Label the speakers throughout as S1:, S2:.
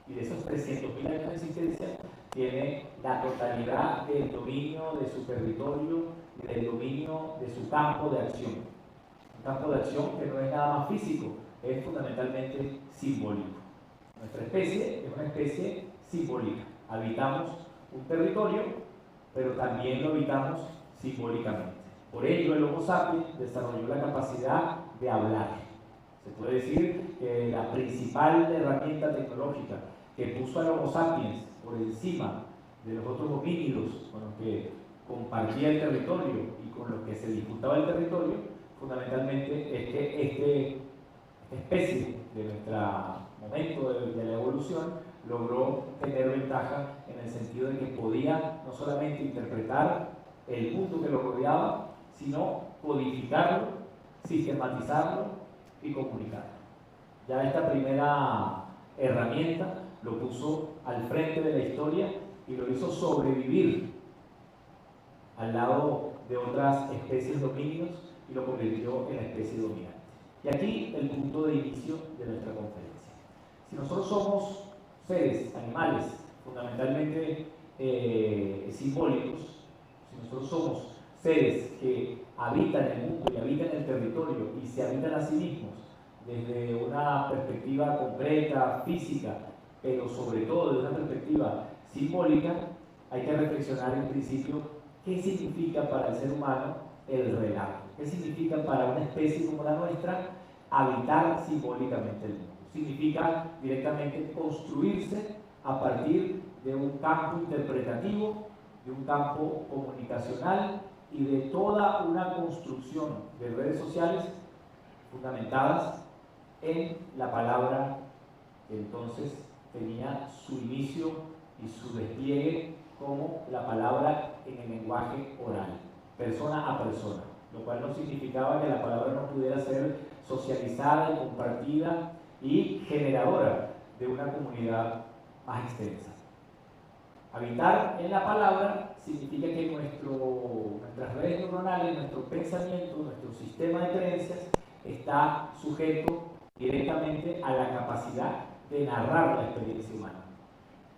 S1: Y de esos 300.000 años de existencia, tiene la totalidad del dominio de su territorio y del dominio de su campo de acción. Un campo de acción que no es nada más físico, es fundamentalmente simbólico. Nuestra especie es una especie simbólica. Habitamos un territorio, pero también lo habitamos simbólicamente. Por ello, el Homo sapiens desarrolló la capacidad de hablar. Se puede decir que la principal herramienta tecnológica que puso al Homo sapiens por encima de los otros homínidos con los que compartía el territorio y con los que se disputaba el territorio, fundamentalmente es que esta especie de nuestro momento de la evolución logró tener ventaja en el sentido de que podía no solamente interpretar el mundo que lo rodeaba, sino codificarlo, sistematizarlo y comunicarlo. Ya esta primera herramienta lo puso al frente de la historia y lo hizo sobrevivir al lado de otras especies de homínidos y lo convirtió en la especie dominante. Y aquí el punto de inicio de nuestra conferencia. Si nosotros somos seres, animales, fundamentalmente simbólicos, si nosotros somos seres que habitan el mundo y habitan el territorio y se habitan a sí mismos desde una perspectiva concreta, física, pero sobre todo desde una perspectiva simbólica, hay que reflexionar en principio qué significa para el ser humano el relato, qué significa para una especie como la nuestra habitar simbólicamente el mundo. Significa directamente construirse a partir de un campo interpretativo, de un campo comunicacional y de toda una construcción de redes sociales fundamentadas en la palabra que entonces tenía su inicio y su despliegue como la palabra en el lenguaje oral, persona a persona, lo cual no significaba que la palabra no pudiera ser socializada y compartida y generadora de una comunidad más extensa. Habitar en la palabra significa que nuestras redes neuronales, nuestro pensamiento, nuestro sistema de creencias está sujeto directamente a la capacidad de narrar la experiencia humana.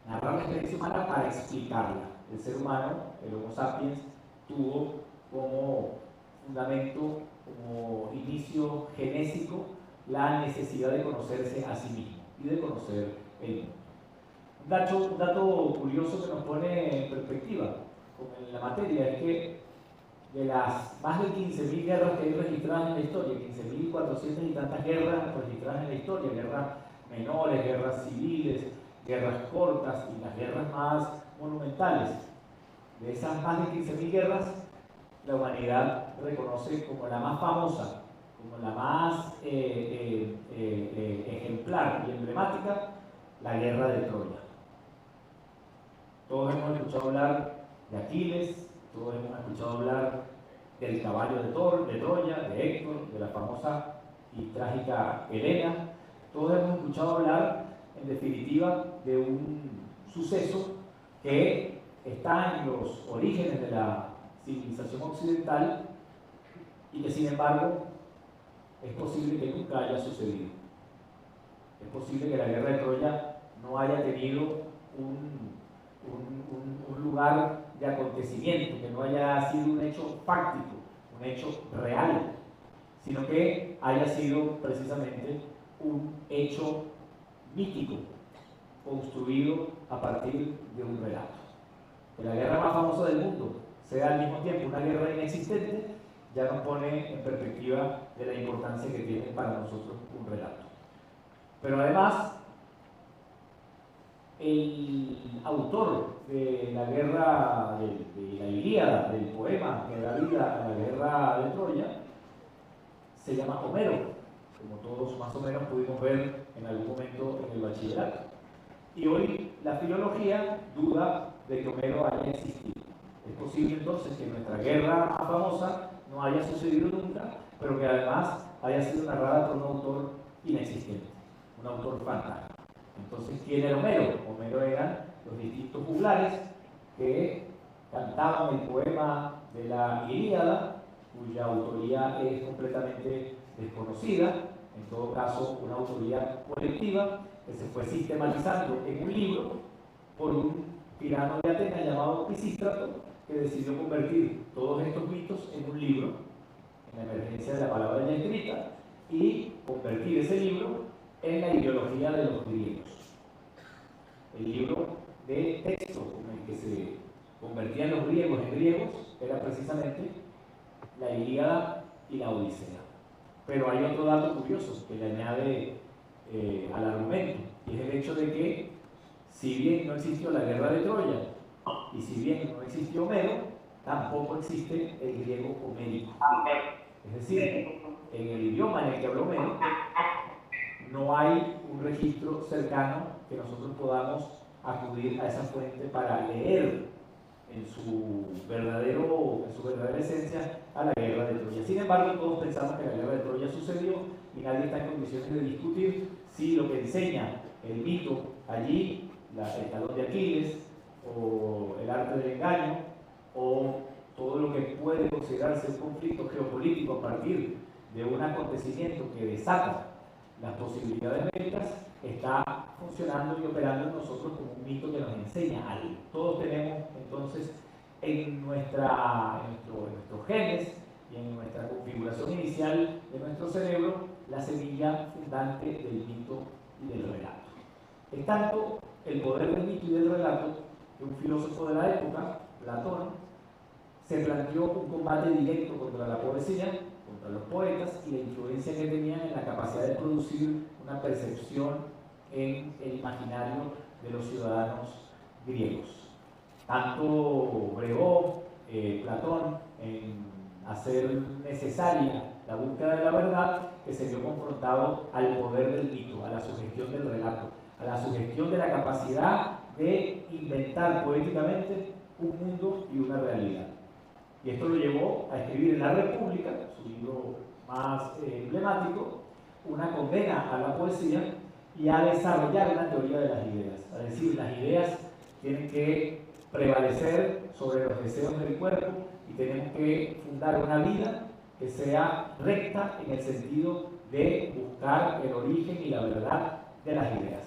S1: Narrar la experiencia humana para explicarla. El ser humano, el Homo sapiens, tuvo como fundamento, como inicio genésico, la necesidad de conocerse a sí mismo y de conocer el mundo. Un dato curioso que nos pone en perspectiva con la materia es que de las más de 15.000 guerras que hay registradas en la historia, 15.400 y tantas guerras registradas en la historia, guerras menores, guerras civiles, guerras cortas y las guerras más monumentales, de esas más de 15.000 guerras, la humanidad reconoce como la más famosa, como la más ejemplar y emblemática, la guerra de Troya. Todos hemos escuchado hablar de Aquiles, todos hemos escuchado hablar del caballo de Troya, de Héctor, de la famosa y trágica Helena. Todos hemos escuchado hablar, en definitiva, de un suceso que está en los orígenes de la civilización occidental y que, sin embargo, es posible que nunca haya sucedido. Es posible que la guerra de Troya no haya tenido un lugar de acontecimiento, que no haya sido un hecho fáctico, un hecho real, sino que haya sido precisamente un hecho mítico, construido a partir de un relato. Que la guerra más famosa del mundo sea al mismo tiempo una guerra inexistente, ya nos pone en perspectiva de la importancia que tiene para nosotros un relato. Pero además, el autor de la guerra, de la Ilíada, del poema que da vida a la guerra de Troya, se llama Homero, como todos más o menos pudimos ver en algún momento en el bachillerato. Y hoy la filología duda de que Homero haya existido. Es posible entonces que nuestra guerra más famosa no haya sucedido nunca, pero que además haya sido narrada por un autor inexistente, un autor fantasma. Entonces, ¿quién era Homero? Homero eran los distintos juglares que cantaban el poema de la Ilíada, cuya autoría es completamente desconocida, en todo caso una autoría colectiva, que se fue sistematizando en un libro por un tirano de Atenas llamado Pisístrato, que decidió convertir todos estos mitos en un libro, en la emergencia de la palabra ya escrita, y convertir ese libro en la ideología de los griegos. El libro de texto con el que se convertían los griegos en griegos era precisamente la Ilíada y la Odisea. Pero hay otro dato curioso que le añade al argumento, y es el hecho de que, si bien no existió la guerra de Troya, y si bien no existió Homero, tampoco existe el griego homérico. Es decir, en el idioma en el que habló Homero, no hay un registro cercano que nosotros podamos acudir a esa fuente para leer en su verdadera esencia a la guerra de Troya. Sin embargo, todos pensamos que la guerra de Troya sucedió y nadie está en condiciones de discutir si lo que enseña el mito allí, el talón de Aquiles, o el arte del engaño, o todo lo que puede considerarse un conflicto geopolítico a partir de un acontecimiento que desata las posibilidades bélicas, está funcionando y operando en nosotros como un mito que nos enseña algo. Todos tenemos entonces en nuestros genes y en nuestra configuración inicial de nuestro cerebro la semilla fundante del mito y del relato. Es tanto el poder del mito y del relato que un filósofo de la época, Platón, se planteó un combate directo contra la poesía, contra los poetas y la influencia que tenían en la capacidad de producir una percepción en el imaginario de los ciudadanos griegos. Tanto bregó Platón en hacer necesaria la búsqueda de la verdad, que se vio confrontado al poder del mito, a la sugestión del relato, a la sugestión de la capacidad de inventar poéticamente un mundo y una realidad. Y esto lo llevó a escribir en La República, su libro más emblemático, una condena a la poesía y a desarrollar una teoría de las ideas. Es decir, las ideas tienen que prevalecer sobre los deseos del cuerpo y tenemos que fundar una vida que sea recta en el sentido de buscar el origen y la verdad de las ideas.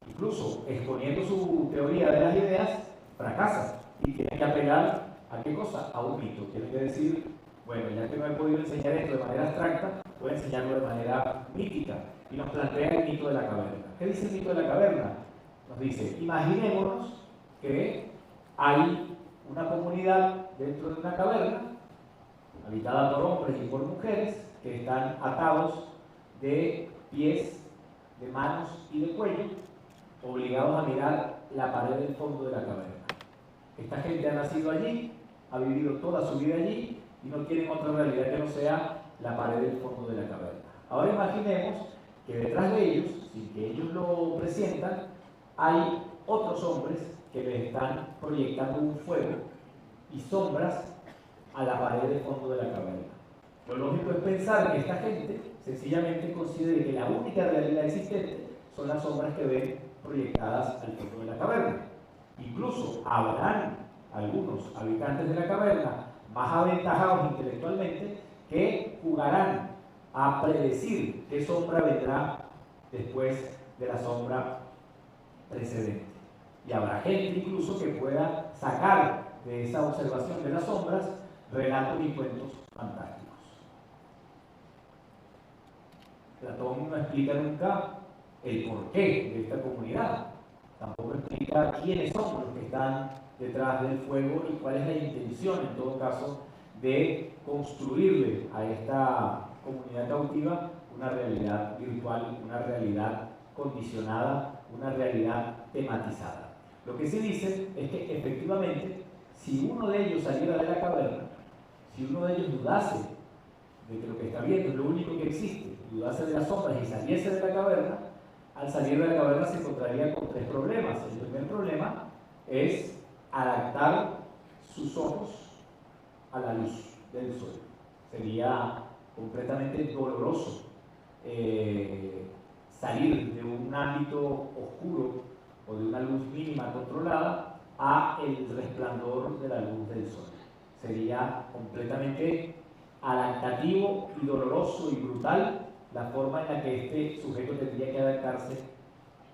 S1: Incluso exponiendo su teoría de las ideas, fracasa y tiene que apelar ¿a qué cosa? A un mito. Tiene que decir, bueno, ya que no he podido enseñar esto de manera abstracta, voy a enseñarlo de manera mítica. Y nos plantea el mito de la caverna. ¿Qué dice el mito de la caverna? Nos dice, imaginémonos que hay una comunidad dentro de una caverna, habitada por hombres y por mujeres, que están atados de pies, de manos y de cuello, obligados a mirar la pared del fondo de la caverna. Esta gente ha nacido allí, ha vivido toda su vida allí y no tienen otra realidad que no sea la pared del fondo de la caverna. Ahora imaginemos que detrás de ellos, sin que ellos lo presientan, hay otros hombres que les están proyectando un fuego y sombras a la pared del fondo de la caverna. Lo lógico es pensar que esta gente sencillamente considere que la única realidad existente son las sombras que ven proyectadas al fondo de la caverna. Incluso habrán algunos habitantes de la caverna más aventajados intelectualmente que jugarán a predecir qué sombra vendrá después de la sombra precedente. Y habrá gente incluso que pueda sacar de esa observación de las sombras relatos y cuentos fantásticos. Platón no explica nunca el porqué de esta comunidad. Tampoco explica quiénes son los que están detrás del fuego y cuál es la intención, en todo caso, de construirle a esta comunidad cautiva una realidad virtual, una realidad condicionada, una realidad tematizada. Lo que sí dice es que efectivamente, si uno de ellos saliera de la caverna, si uno de ellos dudase de que lo que está viendo es lo único que existe, dudase de las sombras y saliese de la caverna, al salir de la caverna se encontraría con tres problemas. El primer problema es adaptar sus ojos a la luz del sol. Sería completamente doloroso salir de un ámbito oscuro o de una luz mínima controlada a el resplandor de la luz del sol. Sería completamente adaptativo y doloroso y brutal la forma en la que este sujeto tendría que adaptarse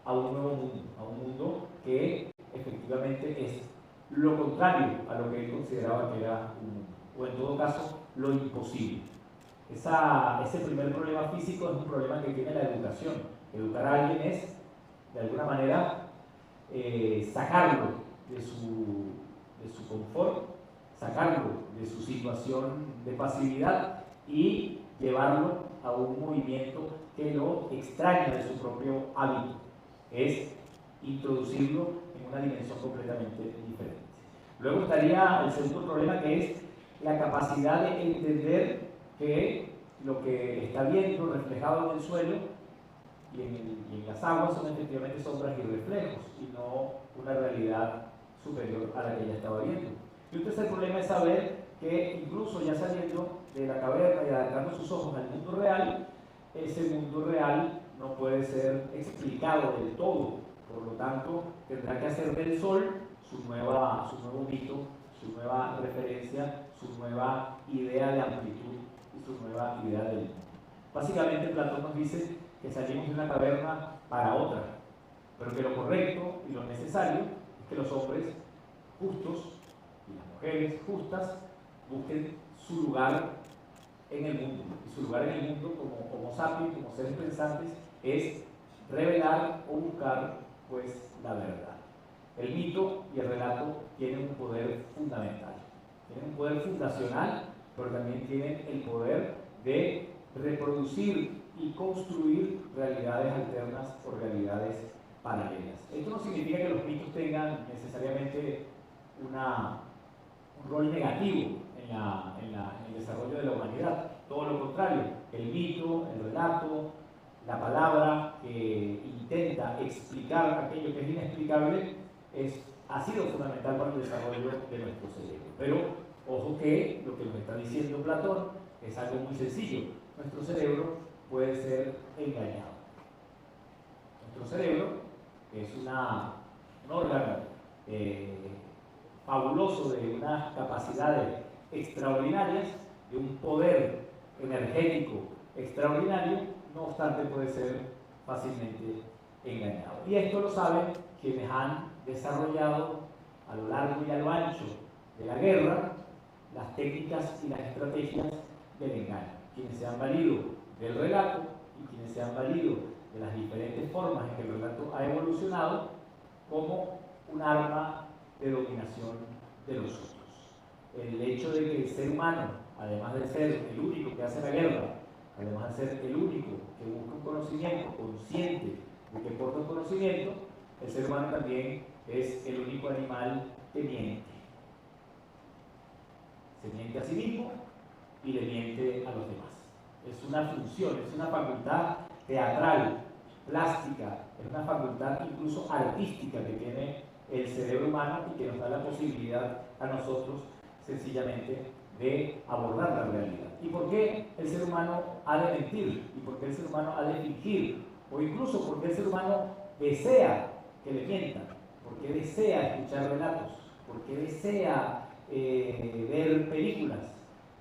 S1: a un nuevo mundo, a un mundo que efectivamente es lo contrario a lo que él consideraba que era un mundo, o en todo caso, lo imposible. Ese primer problema físico es un problema que tiene la educación. Educar a alguien es, de alguna manera, sacarlo de su confort, sacarlo de su situación de pasividad y llevarlo a un movimiento que lo extraña de su propio hábito. Es introducirlo en una dimensión completamente diferente. Luego estaría el segundo problema, que es la capacidad de entender que lo que está viendo reflejado en el suelo y en las aguas son efectivamente sombras y reflejos y no una realidad superior a la que ella estaba viendo. Y un tercer problema es saber que incluso ya saliendo de la caverna y adentrando sus ojos al mundo real, ese mundo real no puede ser explicado del todo. Por lo tanto, tendrá que hacer del sol su nuevo mito, su nueva referencia, su nueva idea de amplitud y su nueva idea del mundo. Básicamente, Platón nos dice que salimos de una caverna para otra, pero que lo correcto y lo necesario es que los hombres justos y las mujeres justas busquen su lugar en el mundo. Y su lugar en el mundo como Homo sapiens, como seres pensantes, es revelar o buscar pues la verdad. El mito y el relato tienen un poder fundamental, tienen un poder fundacional, pero también tienen el poder de reproducir y construir realidades alternas o realidades paralelas. Esto no significa que los mitos tengan necesariamente un rol negativo en el desarrollo de la humanidad. Todo lo contrario, el mito, el relato, la palabra que intenta explicar aquello que es inexplicable ha sido fundamental para el desarrollo de nuestro cerebro. Pero ojo que lo que nos está diciendo Platón es algo muy sencillo. Nuestro cerebro puede ser engañado. Nuestro cerebro es un órgano fabuloso, de unas capacidades extraordinarias, de un poder energético extraordinario, no obstante puede ser fácilmente engañado. Y esto lo saben quienes han desarrollado a lo largo y a lo ancho de la guerra las técnicas y las estrategias del engaño, quienes se han valido del relato y quienes se han valido de las diferentes formas en que el relato ha evolucionado como un arma de dominación de los otros. El hecho de que el ser humano, además de ser el único que hace la guerra, además de ser el único que busca un conocimiento consciente de que porta un conocimiento, el ser humano también es el único animal que miente. Se miente a sí mismo y le miente a los demás. Es una función, es una facultad teatral, plástica, es una facultad incluso artística que tiene el cerebro humano y que nos da la posibilidad a nosotros sencillamente de abordar la realidad. ¿Y por qué el ser humano ha de mentir? ¿Y por qué el ser humano ha de fingir? O incluso por qué el ser humano desea que le mientan, por qué desea escuchar relatos, por qué desea ver películas,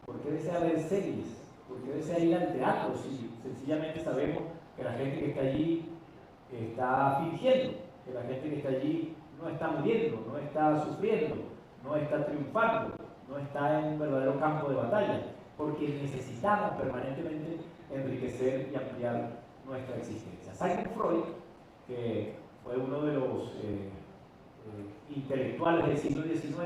S1: por qué desea ver series, por qué desea ir al teatro, si sencillamente sabemos que la gente que está allí está fingiendo, que la gente que está allí no está muriendo, no está sufriendo, no está triunfando, no está en un verdadero campo de batalla, porque necesitamos permanentemente enriquecer y ampliar nuestra existencia. Sigmund Freud, que fue uno de los intelectuales del siglo XIX,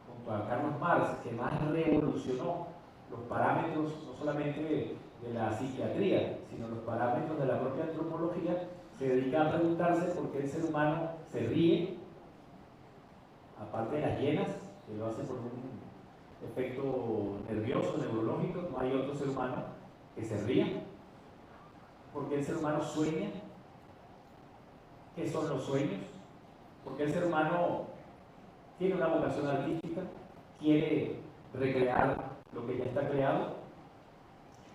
S1: junto a Carlos Marx, que más revolucionó los parámetros no solamente de la psiquiatría, sino los parámetros de la propia antropología, se dedica a preguntarse por qué el ser humano se ríe, aparte de las hienas, que lo hace por un efecto nervioso, neurológico. No hay otro ser humano que se ría. ¿Por qué el ser humano sueña? ¿Qué son los sueños? ¿Por qué el ser humano tiene una vocación artística? ¿Quiere recrear lo que ya está creado?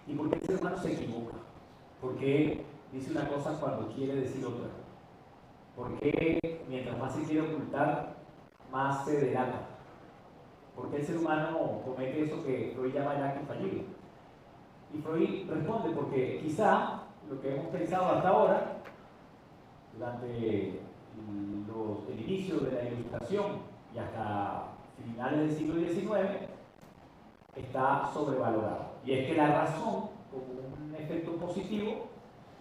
S1: ¿Y por qué el ser humano se equivoca? ¿Por qué dice una cosa cuando quiere decir otra? ¿Por qué mientras más se quiere ocultar, más se delata? ¿Por qué el ser humano comete eso que Freud llama el acto fallido? Y Freud responde porque quizá lo que hemos pensado hasta ahora durante el inicio de la Ilustración y hasta finales del siglo XIX, está sobrevalorado. Y es que la razón, como un efecto positivo,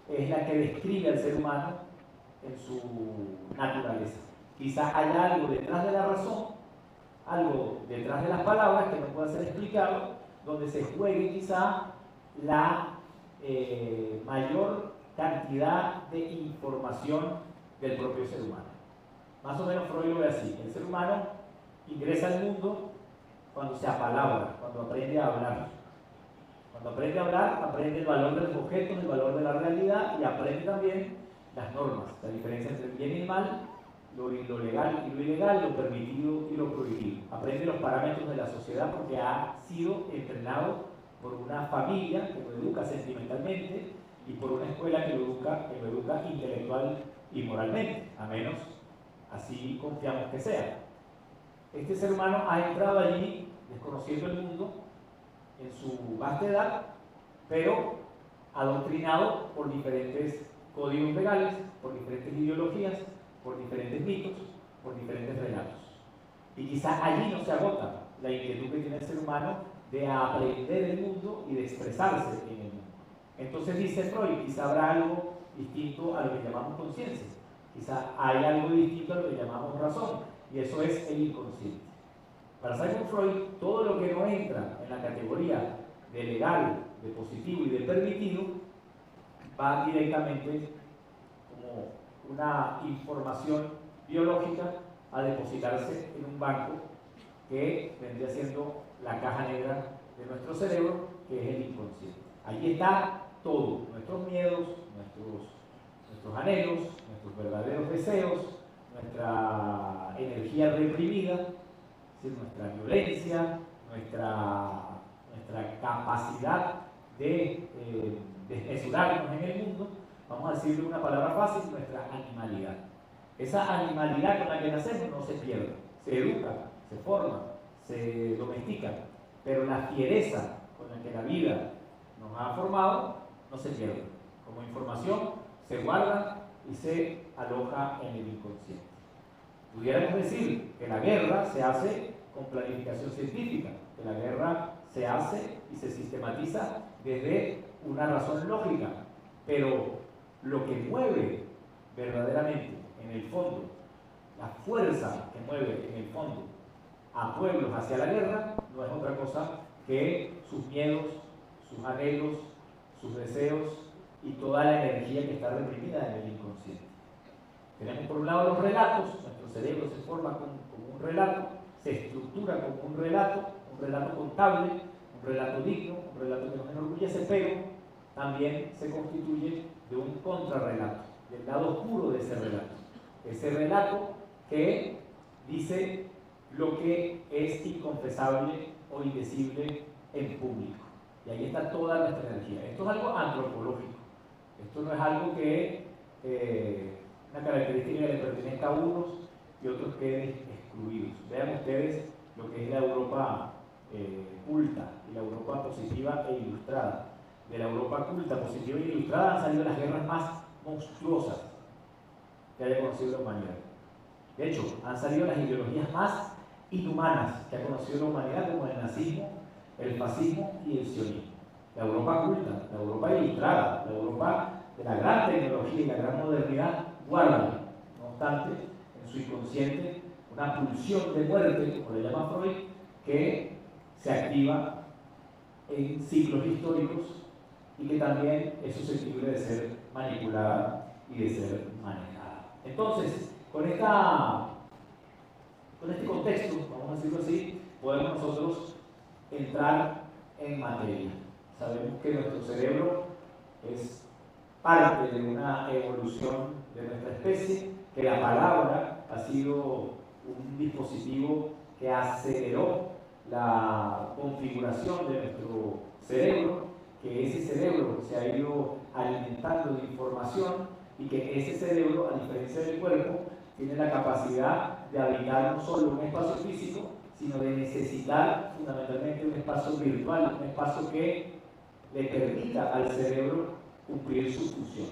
S1: es la que describe al ser humano en su naturaleza. Quizás haya algo detrás de la razón, algo detrás de las palabras que no pueda ser explicado, donde se juegue quizá la mayor cantidad de información del propio ser humano. Más o menos Freud lo ve así: el ser humano ingresa al mundo cuando se apalabra, cuando aprende a hablar. Cuando aprende a hablar, aprende el valor de los objetos, el valor de la realidad, y aprende también las normas, la diferencia entre el bien y el mal, lo legal y lo ilegal, lo permitido y lo prohibido. Aprende los parámetros de la sociedad porque ha sido entrenado por una familia que lo educa sentimentalmente y por una escuela que lo educa intelectual y moralmente, a menos así confiamos que sea. Este ser humano ha entrado allí desconociendo el mundo en su vasta edad, pero adoctrinado por diferentes códigos legales, por diferentes ideologías, por diferentes mitos, por diferentes relatos. Y quizá allí no se agota la inquietud que tiene el ser humano de aprender el mundo y de expresarse en el mundo. Entonces dice Freud, quizá habrá algo distinto a lo que llamamos conciencia, quizá hay algo distinto a lo que llamamos razón, y eso es el inconsciente. Para Sigmund Freud, todo lo que no entra en la categoría de legal, de positivo y de permitido va directamente como una información biológica a depositarse en un banco que vendría siendo la caja negra de nuestro cerebro, que es el inconsciente. Allí está todo: nuestros miedos, nuestros anhelos, nuestros verdaderos deseos, nuestra energía reprimida, nuestra violencia, nuestra capacidad de desmesurarnos en el mundo, vamos a decirle una palabra fácil: nuestra animalidad. Esa animalidad con la que nacemos no se pierde, se educa, se forma, se domestica, pero la fiereza con la que la vida nos ha formado no se pierde. Como información se guarda y se aloja en el inconsciente. Pudiéramos decir que la guerra se hace con planificación científica, que la guerra se hace y se sistematiza desde una razón lógica, pero lo que mueve verdaderamente en el fondo, la fuerza que mueve en el fondo a pueblos hacia la guerra, no es otra cosa que sus miedos, sus anhelos, sus deseos y toda la energía que está reprimida en el inconsciente. Tenemos por un lado los relatos: nuestro cerebro se forma como un relato, se estructura como un relato contable, un relato digno, un relato que nos enorgullece, pero también se constituye de un contrarrelato, del lado oscuro de ese relato que dice lo que es inconfesable o indecible en público. Y ahí está toda nuestra energía. Esto es algo antropológico, esto no es algo que una característica que le pertenezca a unos y otros queden excluidos. Vean ustedes lo que es la Europa culta y la Europa positiva e ilustrada. De la Europa culta, positiva e ilustrada han salido las guerras más monstruosas que haya conocido la humanidad. De hecho, han salido las ideologías más inhumanas que ha conocido la humanidad, como el nazismo, el fascismo y el sionismo. La Europa culta, la Europa ilustrada, la Europa de la gran tecnología y la gran modernidad guarda, no obstante, en su inconsciente una pulsión de muerte, como le llama Freud, que se activa en ciclos históricos y que también es susceptible de ser manipulada y de ser manejada. Entonces, con este contexto, vamos a decirlo así, podemos nosotros entrar en materia. Sabemos que nuestro cerebro es parte de una evolución de nuestra especie, que la palabra ha sido un dispositivo que aceleró la configuración de nuestro cerebro, que ese cerebro se ha ido alimentando de información y que ese cerebro, a diferencia del cuerpo, tiene la capacidad de habitar no solo un espacio físico, sino de necesitar fundamentalmente un espacio virtual, un espacio que le permita al cerebro cumplir su función.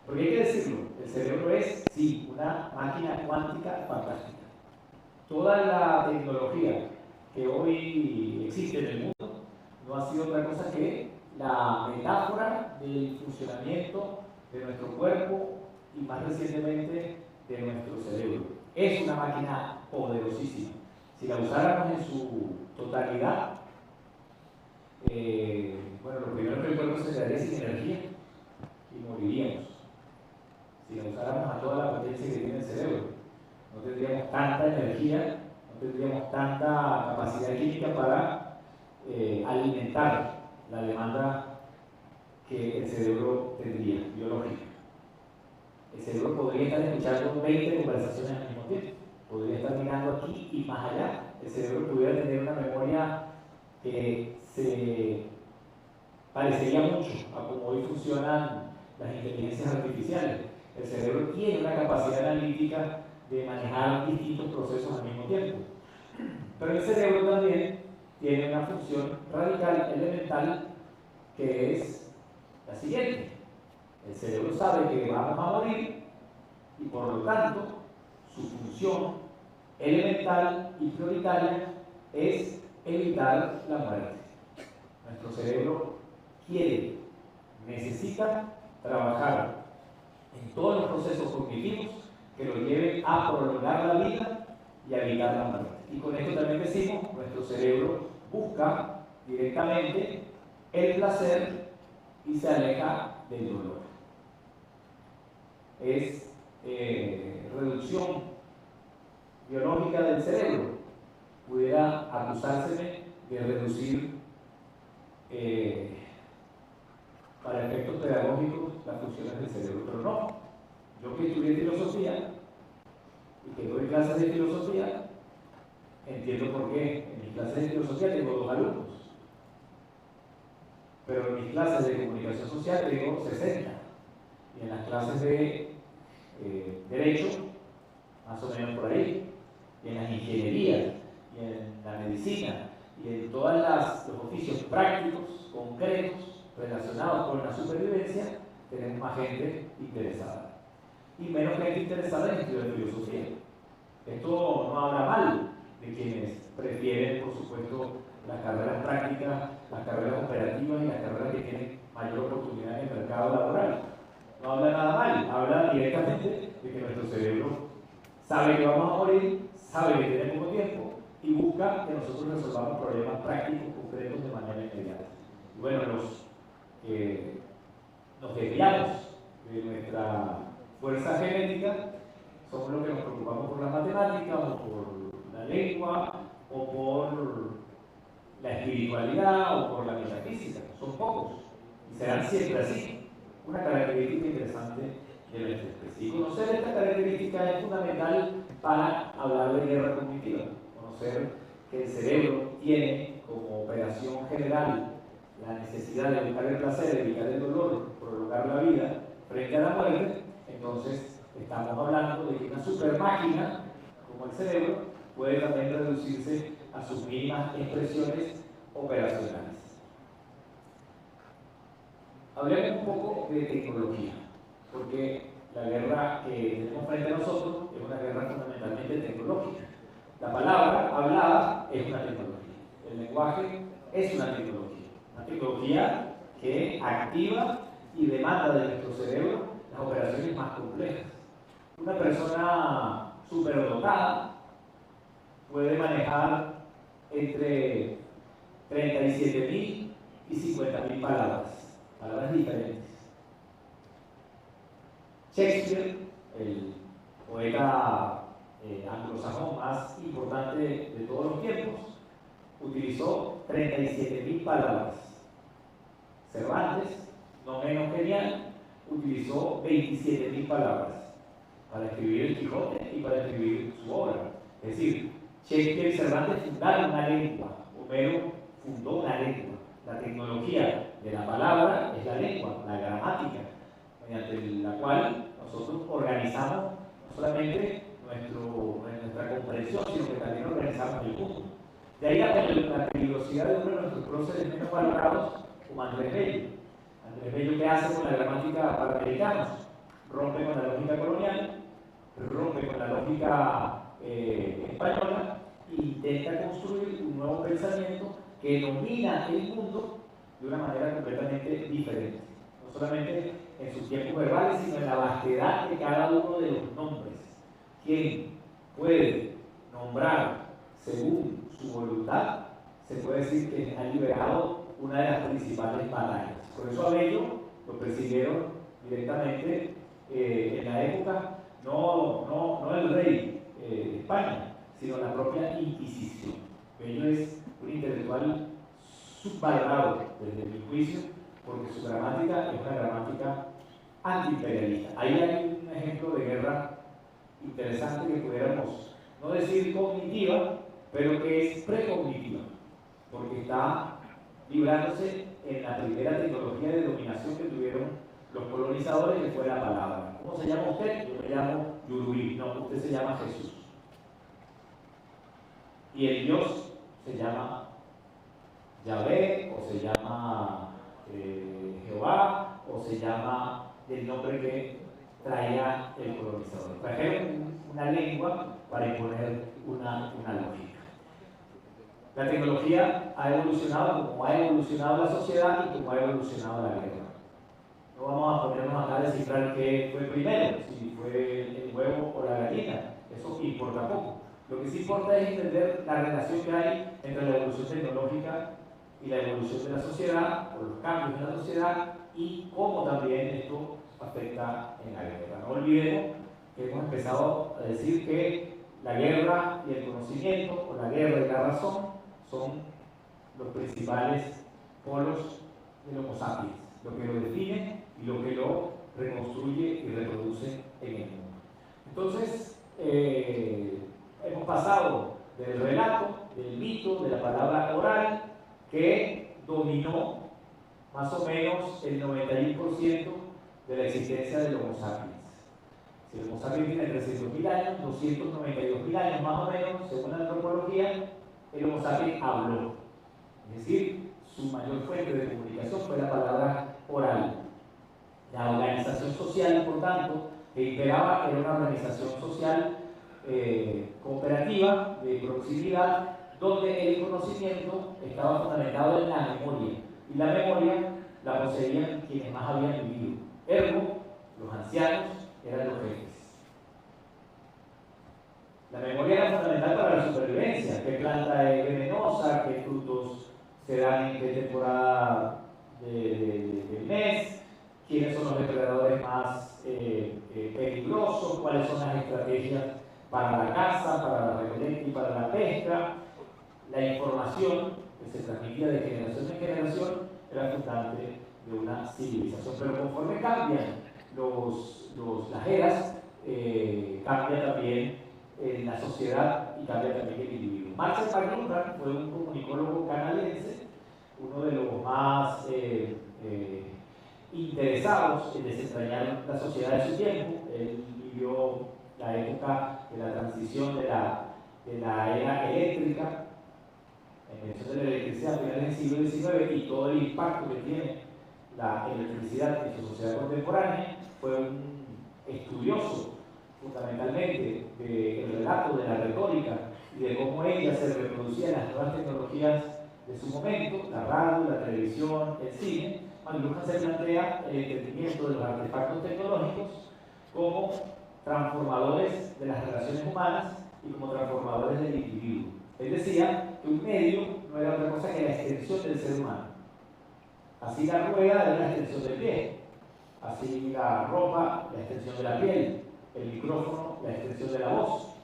S1: Porque hay que decirlo, el cerebro es, sí, una máquina cuántica fantástica. Toda la tecnología que hoy existe en el mundo no ha sido otra cosa que la metáfora del funcionamiento de nuestro cuerpo y más recientemente de nuestro cerebro. Es una máquina poderosísima. Si la usáramos en su totalidad, bueno, lo primero que el cuerpo se quedaría sin energía y moriríamos. Si la usáramos a toda la potencia que tiene el cerebro, no tendríamos tanta energía, no tendríamos tanta capacidad química para alimentar la demanda que el cerebro tendría, biológica. El cerebro podría estar escuchando 20 conversaciones al mismo tiempo, podría estar mirando aquí y más allá. El cerebro pudiera tener una memoria que se parecería mucho a como hoy funcionan las inteligencias artificiales. El cerebro tiene una capacidad analítica de manejar distintos procesos al mismo tiempo. Pero el cerebro también tiene una función radical, elemental, que es la siguiente. El cerebro sabe que vamos a morir y por lo tanto su función elemental y prioritaria es evitar la muerte. Nuestro cerebro quiere, necesita trabajar en todos los procesos cognitivos que lo lleven a prolongar la vida y a evitar la muerte. Y con esto también decimos, nuestro cerebro busca directamente el placer y se aleja del dolor. Es reducción biológica del cerebro. Pudiera acusárseme de reducir para efectos pedagógicos las funciones del cerebro, pero no. Yo que estudié filosofía y que doy clases de filosofía, entiendo por qué. En mis clases de filosofía tengo 2 alumnos, pero en mis clases de comunicación social tengo 60, y en las clases de derecho, más o menos por ahí, y en las ingenierías, y en la medicina, y en todos los oficios prácticos, concretos, relacionados con la supervivencia, tenemos más gente interesada. Y menos gente interesada en estudiar filosofía. Esto no habla mal de quienes prefieren, por supuesto, las carreras prácticas, las carreras operativas y las carreras que tienen mayor oportunidad en el mercado laboral. No habla nada mal, habla directamente de que nuestro cerebro sabe que vamos a morir, sabe que tiene poco tiempo y busca que nosotros resolvamos problemas prácticos, concretos de manera inmediata. Y bueno, nos desviamos de nuestra fuerza genética, somos los que nos preocupamos por la matemática o por la lengua o por la espiritualidad o por la metafísica. Son pocos y serán siempre así. Una característica interesante de nuestra especie. Y conocer esta característica es fundamental para hablar de guerra cognitiva. Conocer que el cerebro tiene como operación general la necesidad de buscar el placer, evitar el dolor, prolongar la vida frente a la muerte. Entonces estamos hablando de que una super máquina como el cerebro puede también reducirse a sus mínimas expresiones operacionales. Hablemos un poco de tecnología, porque la guerra que tenemos frente a nosotros es una guerra fundamentalmente tecnológica. La palabra hablada es una tecnología, el lenguaje es una tecnología que activa y demanda de nuestro cerebro las operaciones más complejas. Una persona superdotada puede manejar entre 37.000 y 50.000 palabras diferentes. Shakespeare, el poeta anglosajón más importante de todos los tiempos, utilizó 37.000 palabras. Cervantes, no menos genial, utilizó 27.000 palabras para escribir El Quijote y para escribir su obra. Es decir, Shakespeare y Cervantes fundaron una lengua, Homero fundó una lengua. La tecnología de la palabra es la lengua, la gramática, mediante la cual nosotros organizamos no solamente nuestra comprensión, sino que también organizamos el mundo. De ahí la peligrosidad de uno de nuestros próceres menos valorados, como Andrés Bello. Andrés Bello, ¿qué hace con la gramática para americanos? rompe con la lógica colonial, rompe con la lógica española e intenta construir un nuevo pensamiento que domina el mundo de una manera completamente diferente. No solamente en sus tiempos verbales, sino en la vastedad de cada uno de los nombres. Quien puede nombrar según su voluntad, se puede decir que ha liberado una de las principales batallas. Por eso a Bello lo persiguieron directamente en la época, no el rey de España, sino la propia Inquisición. Bello es un intelectual subvalorado desde mi juicio, porque su gramática es una gramática antiimperialista. Ahí hay un ejemplo de guerra interesante que pudiéramos no decir cognitiva, pero que es precognitiva, porque está librándose en la primera tecnología de dominación que tuvieron los colonizadores, que fue la palabra. ¿Cómo se llama usted? Yo me llamo Yurubí. No, usted se llama Jesús. Y el Dios se llama Yahvé, o se llama Jehová, o se llama del nombre que traía el colonizador. Trajeron una lengua para imponer una lógica. La tecnología ha evolucionado como ha evolucionado la sociedad y como ha evolucionado la guerra. No vamos a ponernos acá a descifrar qué fue primero, si fue el huevo o la gallina. Eso importa poco. Lo que sí importa es entender la relación que hay entre la evolución tecnológica y la evolución de la sociedad, o los cambios en la sociedad, y cómo también esto afecta en la guerra. No olvidemos que hemos empezado a decir que la guerra y el conocimiento, o la guerra y la razón, son los principales polos del Homo sapiens, lo que lo define y lo que lo reconstruye y reproduce en el mundo. Entonces, hemos pasado del relato, del mito, de la palabra oral, que dominó más o menos el 91% de la existencia del Homo sapiens. Si el Homo sapiens tiene 300.000 años, 292.000 años más o menos, según la antropología, el Homo sapiens habló. Es decir, su mayor fuente de comunicación fue la palabra oral. La organización social, por tanto, que imperaba era una organización social cooperativa, de proximidad, donde el conocimiento estaba fundamentado en la memoria. Y la memoria la poseían quienes más habían vivido. Ergo, los ancianos eran los jefes. La memoria era fundamental para la supervivencia. ¿Qué planta es venenosa? ¿Qué frutos se dan en qué temporada del mes? ¿Quiénes son los depredadores más peligrosos? ¿Cuáles son las estrategias para la caza, para la recolecta y para la pesca? La información que se transmitía de generación en generación era fundante de una civilización. Pero conforme cambian las eras, cambia también la sociedad y cambia también el individuo. Marshall McLuhan fue un comunicólogo canadiense, uno de los más interesados en desentrañar la sociedad de su tiempo. Él vivió la época de la transición de la era eléctrica, la invención de la electricidad a finales del siglo XIX, y todo el impacto que tiene la electricidad en su sociedad contemporánea. Fue un estudioso fundamentalmente del relato, de la retórica y de cómo ella se reproducía en las nuevas tecnologías de su momento, la radio, la televisión, el cine. McLuhan se plantea el entendimiento de los artefactos tecnológicos como transformadores de las relaciones humanas y como transformadores del individuo. Él decía que un medio no era otra cosa que la extensión del ser humano. Así la rueda era la extensión del pie, así la ropa, la extensión de la piel, el micrófono, la extensión de la voz,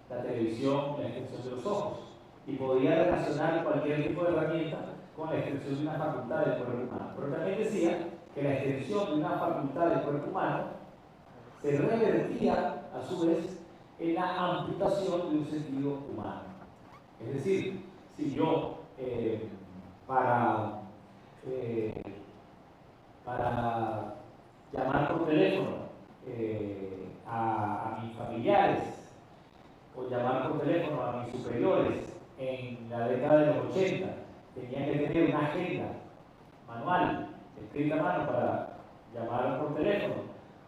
S1: la televisión, la extensión de los ojos, y podía relacionar cualquier tipo de herramienta con la extensión de una facultad del cuerpo humano. Pero también decía que la extensión de una facultad del cuerpo humano se revertía a su vez en la amputación de un sentido humano. Es decir, si yo para llamar por teléfono a mis familiares o llamar por teléfono a mis superiores en la década de los 80, tenía que tener una agenda manual, escrita a mano para llamar por teléfono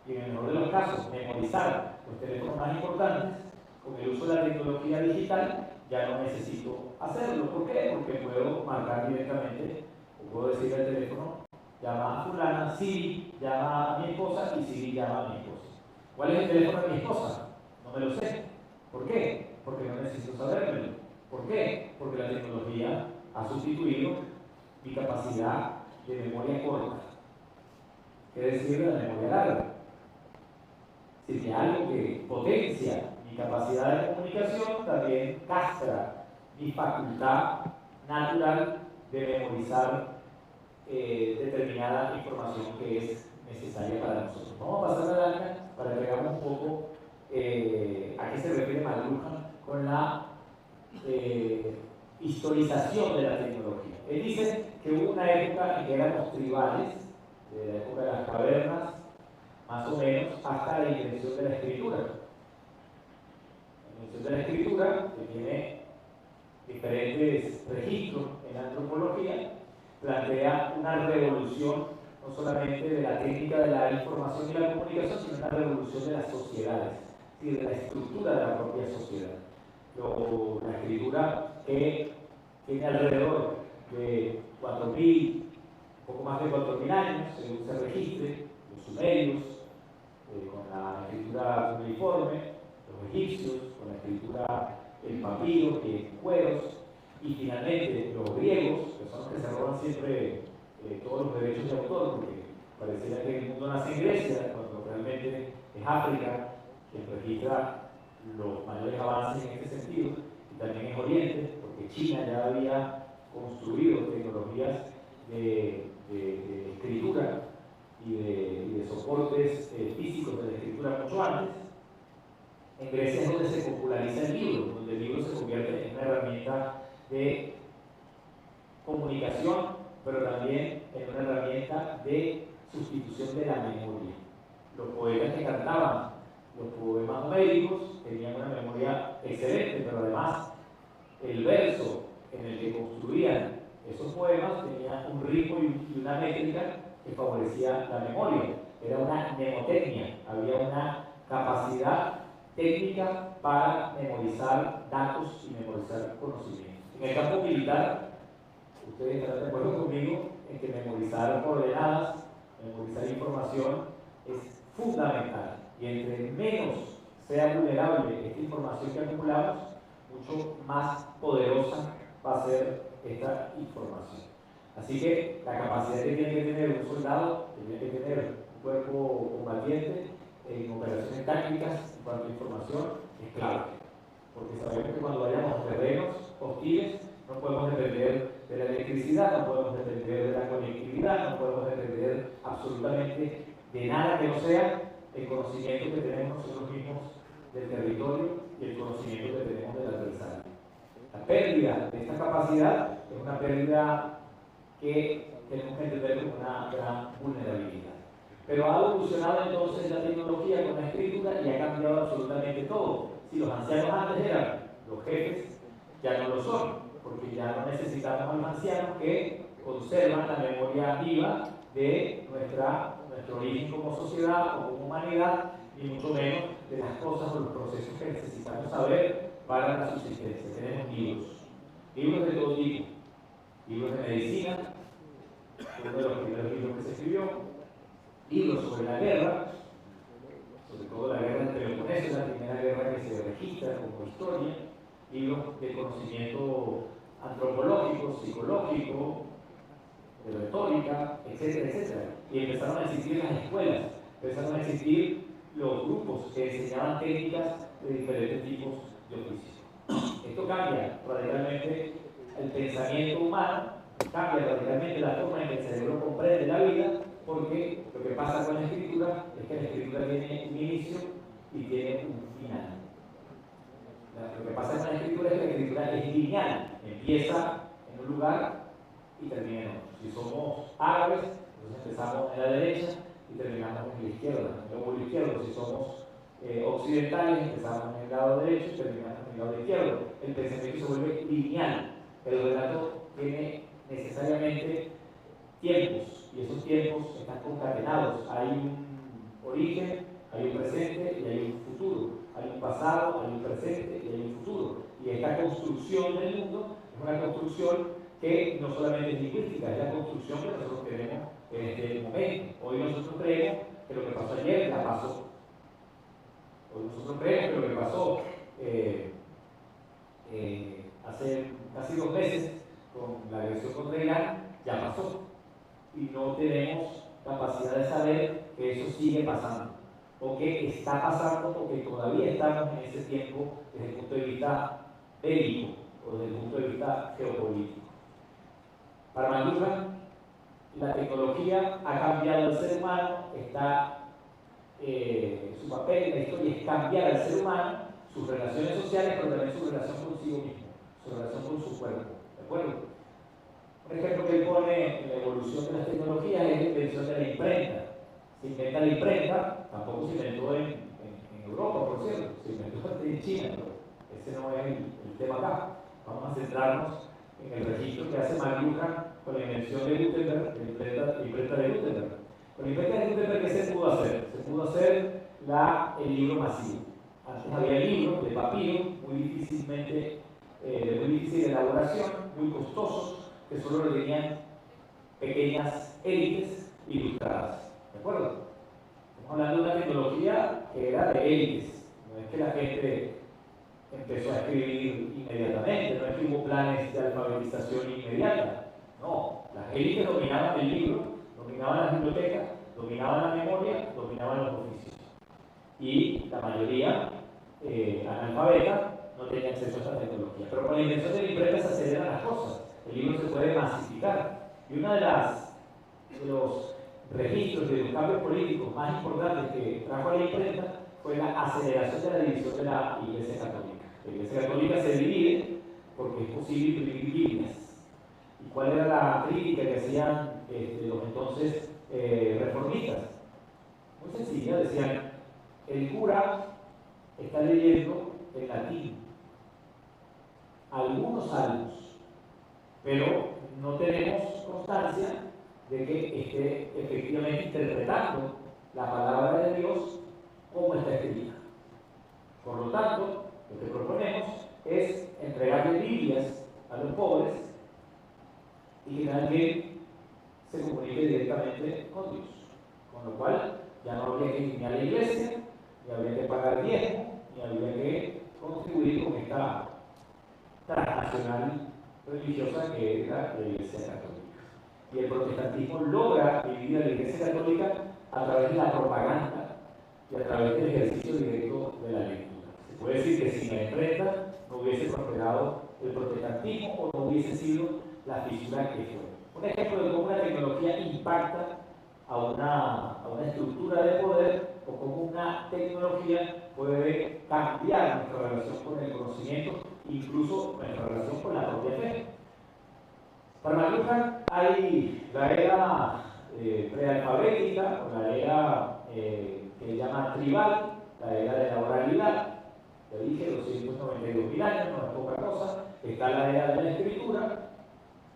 S1: y en el mejor de los casos, memorizar los teléfonos más importantes, con el uso de la tecnología digital, ya no necesito hacerlo. ¿Por qué? Porque puedo marcar directamente, o puedo decirle al teléfono, llama a fulana, Siri llama a mi esposa y Siri llama a mi esposa. ¿Cuál es el teléfono de mi esposa? No me lo sé. ¿Por qué? Porque no necesito sabérmelo. ¿Por qué? Porque la tecnología ha sustituido mi capacidad de memoria corta. ¿Qué decir de la memoria larga? Si hay algo que potencia mi capacidad de comunicación, también castra mi facultad natural de memorizar determinada información que es necesaria para nosotros. Vamos a pasar a la para que veamos un poco a qué se refiere McLuhan con la historización de la tecnología. Él dice que hubo una época en que éramos tribales, de la época de las cavernas, más o menos hasta la invención de la escritura. La invención de la escritura, que tiene diferentes registros en la antropología, plantea una revolución no solamente de la técnica de la información y la comunicación, sino una revolución de las sociedades, y de la estructura de la propia sociedad. La escritura que tiene alrededor de 4.000, poco más de 4.000 años, según se registre, los sumerios, con la escritura cuneiforme, los egipcios, con la escritura en papiro, en cueros, y finalmente los griegos, que son los que se roban siempre todos los derechos de autor, porque pareciera que el mundo nace en Grecia, cuando realmente es África quien registra los mayores avances en este sentido, y también es Oriente, porque China ya había construido tecnologías de escritura y de soportes físicos de la escritura mucho antes. En Grecia es donde se populariza el libro, donde el libro se convierte en una herramienta de comunicación, pero también en una herramienta de sustitución de la memoria. Los poetas que cantaban los poemas homéricos tenían una memoria excelente, pero además el verso en el que construían esos poemas tenía un ritmo y una métrica que favorecía la memoria. Era una mnemotecnia, había una capacidad técnica para memorizar datos y memorizar conocimientos. En el campo militar, ustedes estarán de acuerdo conmigo en que memorizar coordenadas, memorizar información es fundamental. Y entre menos sea vulnerable esta información que acumulamos, mucho más poderosa va a ser esta información. Así que la capacidad que tiene que tener un soldado, que tiene que tener un cuerpo combatiente en operaciones tácticas en cuanto a información, es clave. Porque sabemos que cuando vayamos a terrenos hostiles, no podemos depender de la electricidad, no podemos depender de la conectividad, no podemos depender absolutamente de nada que no sea el conocimiento que tenemos nosotros mismos del territorio y el conocimiento que tenemos del adversario. La pérdida de esta capacidad es una pérdida que tenemos que entender como una gran vulnerabilidad. Pero ha evolucionado entonces la tecnología con la escritura y ha cambiado absolutamente todo. Si los ancianos antes eran los jefes, ya no lo son, porque ya no necesitamos a los ancianos que conservan la memoria viva de nuestro origen como sociedad o como humanidad, y mucho menos de las cosas o los procesos que necesitamos saber para la subsistencia. Tenemos libros de todo tipo, libros de medicina, uno de los primeros libros que se escribió, libros sobre la guerra, sobre todo la guerra entre Peloponeso, la primera guerra que se registra como historia, libros de conocimiento antropológico, psicológico, de retórica, etcétera, etcétera. Y empezaron a existir las escuelas, empezaron a existir los grupos que enseñaban técnicas de diferentes tipos de oficios. Esto cambia radicalmente el pensamiento humano, cambia radicalmente la forma en que el cerebro comprende la vida, porque lo que pasa con la escritura es que la escritura tiene un inicio y tiene un final. Lo que pasa con la escritura es que la escritura es lineal, empieza en un lugar y termina en otro. Si somos árabes, entonces empezamos en la derecha y terminamos en la izquierda, luego el izquierdo. Si somos occidentales, empezamos en el lado derecho y terminamos en el lado izquierdo. El pensamiento se vuelve lineal. El relato tiene necesariamente tiempos, y esos tiempos están concatenados. Hay un origen, hay un presente y hay un futuro. Hay un pasado, hay un presente y hay un futuro. Y esta construcción del mundo es una construcción que no solamente es lingüística, es la construcción que nosotros tenemos en este momento. Hoy nosotros creemos que lo que pasó ayer ya pasó. Hoy nosotros creemos que lo que pasó hace casi 2 meses con la agresión contra Irán ya pasó. Y no tenemos capacidad de saber que eso sigue pasando, o que está pasando, o que todavía estamos en ese tiempo desde el punto de vista bélico o desde el punto de vista geopolítico. Para McLuhan, la tecnología ha cambiado al ser humano, su papel en la historia es cambiar al ser humano, sus relaciones sociales, pero también su relación consigo mismo, su relación con su cuerpo. ¿De acuerdo? Un ejemplo que él pone en la evolución de las tecnologías es la invención de la imprenta. Se inventa la imprenta, tampoco se inventó en Europa, por cierto, se inventó en China, pero ese no es el tema acá. Vamos a centrarnos en el registro que hace McLuhan con la invención de Gutenberg, la imprenta de Gutenberg. Con la imprenta de Gutenberg, ¿qué se pudo hacer? Se pudo hacer el libro masivo. Antes había libros de papiro, muy difícil elaboración, muy costosos, que solo lo tenían pequeñas élites ilustradas. ¿De acuerdo? Estamos hablando de una tecnología que era de élites. No es que la gente empezó a escribir inmediatamente, no es que hubo planes de alfabetización inmediata. No, las élites dominaban el libro, dominaban las bibliotecas, dominaban la memoria, dominaban los oficios. Y la mayoría analfabeta no tenía acceso a esta tecnología. Pero con la invención de la imprenta se aceleran las cosas. El libro se puede masificar. Y uno de los registros de los cambios políticos más importantes que trajo a la imprenta fue la aceleración de la división de la Iglesia Católica. La Iglesia Católica se divide porque es posible imprimir Biblias. ¿Y cuál era la crítica que hacían los entonces reformistas? Muy sencilla, decían, el cura está leyendo en latín algunos salmos, pero no tenemos constancia de que esté efectivamente interpretando la palabra de Dios como está escrita. Por lo tanto, lo que proponemos es entregarle Biblias a los pobres y que nadie se comunique directamente con Dios. Con lo cual, ya no habría que ir a la iglesia, ni habría que pagar diezmo, ni habría que contribuir con esta transnacional religiosa que era la Iglesia Católica. Y el protestantismo logra dividir a la Iglesia Católica a través de la propaganda y a través del ejercicio directo de la lectura. Se puede decir que sin la imprenta no hubiese prosperado el protestantismo o no hubiese sido la fisura que fue. Un ejemplo de cómo una tecnología impacta a una estructura de poder o cómo una tecnología puede cambiar nuestra relación con el conocimiento, incluso nuestra relación con la propia fe. Para McLuhan hay la era prealfabética, o la era que llama tribal, la era de la oralidad. Ya dije, 292.000 años, no es poca cosa. Está la era de la escritura,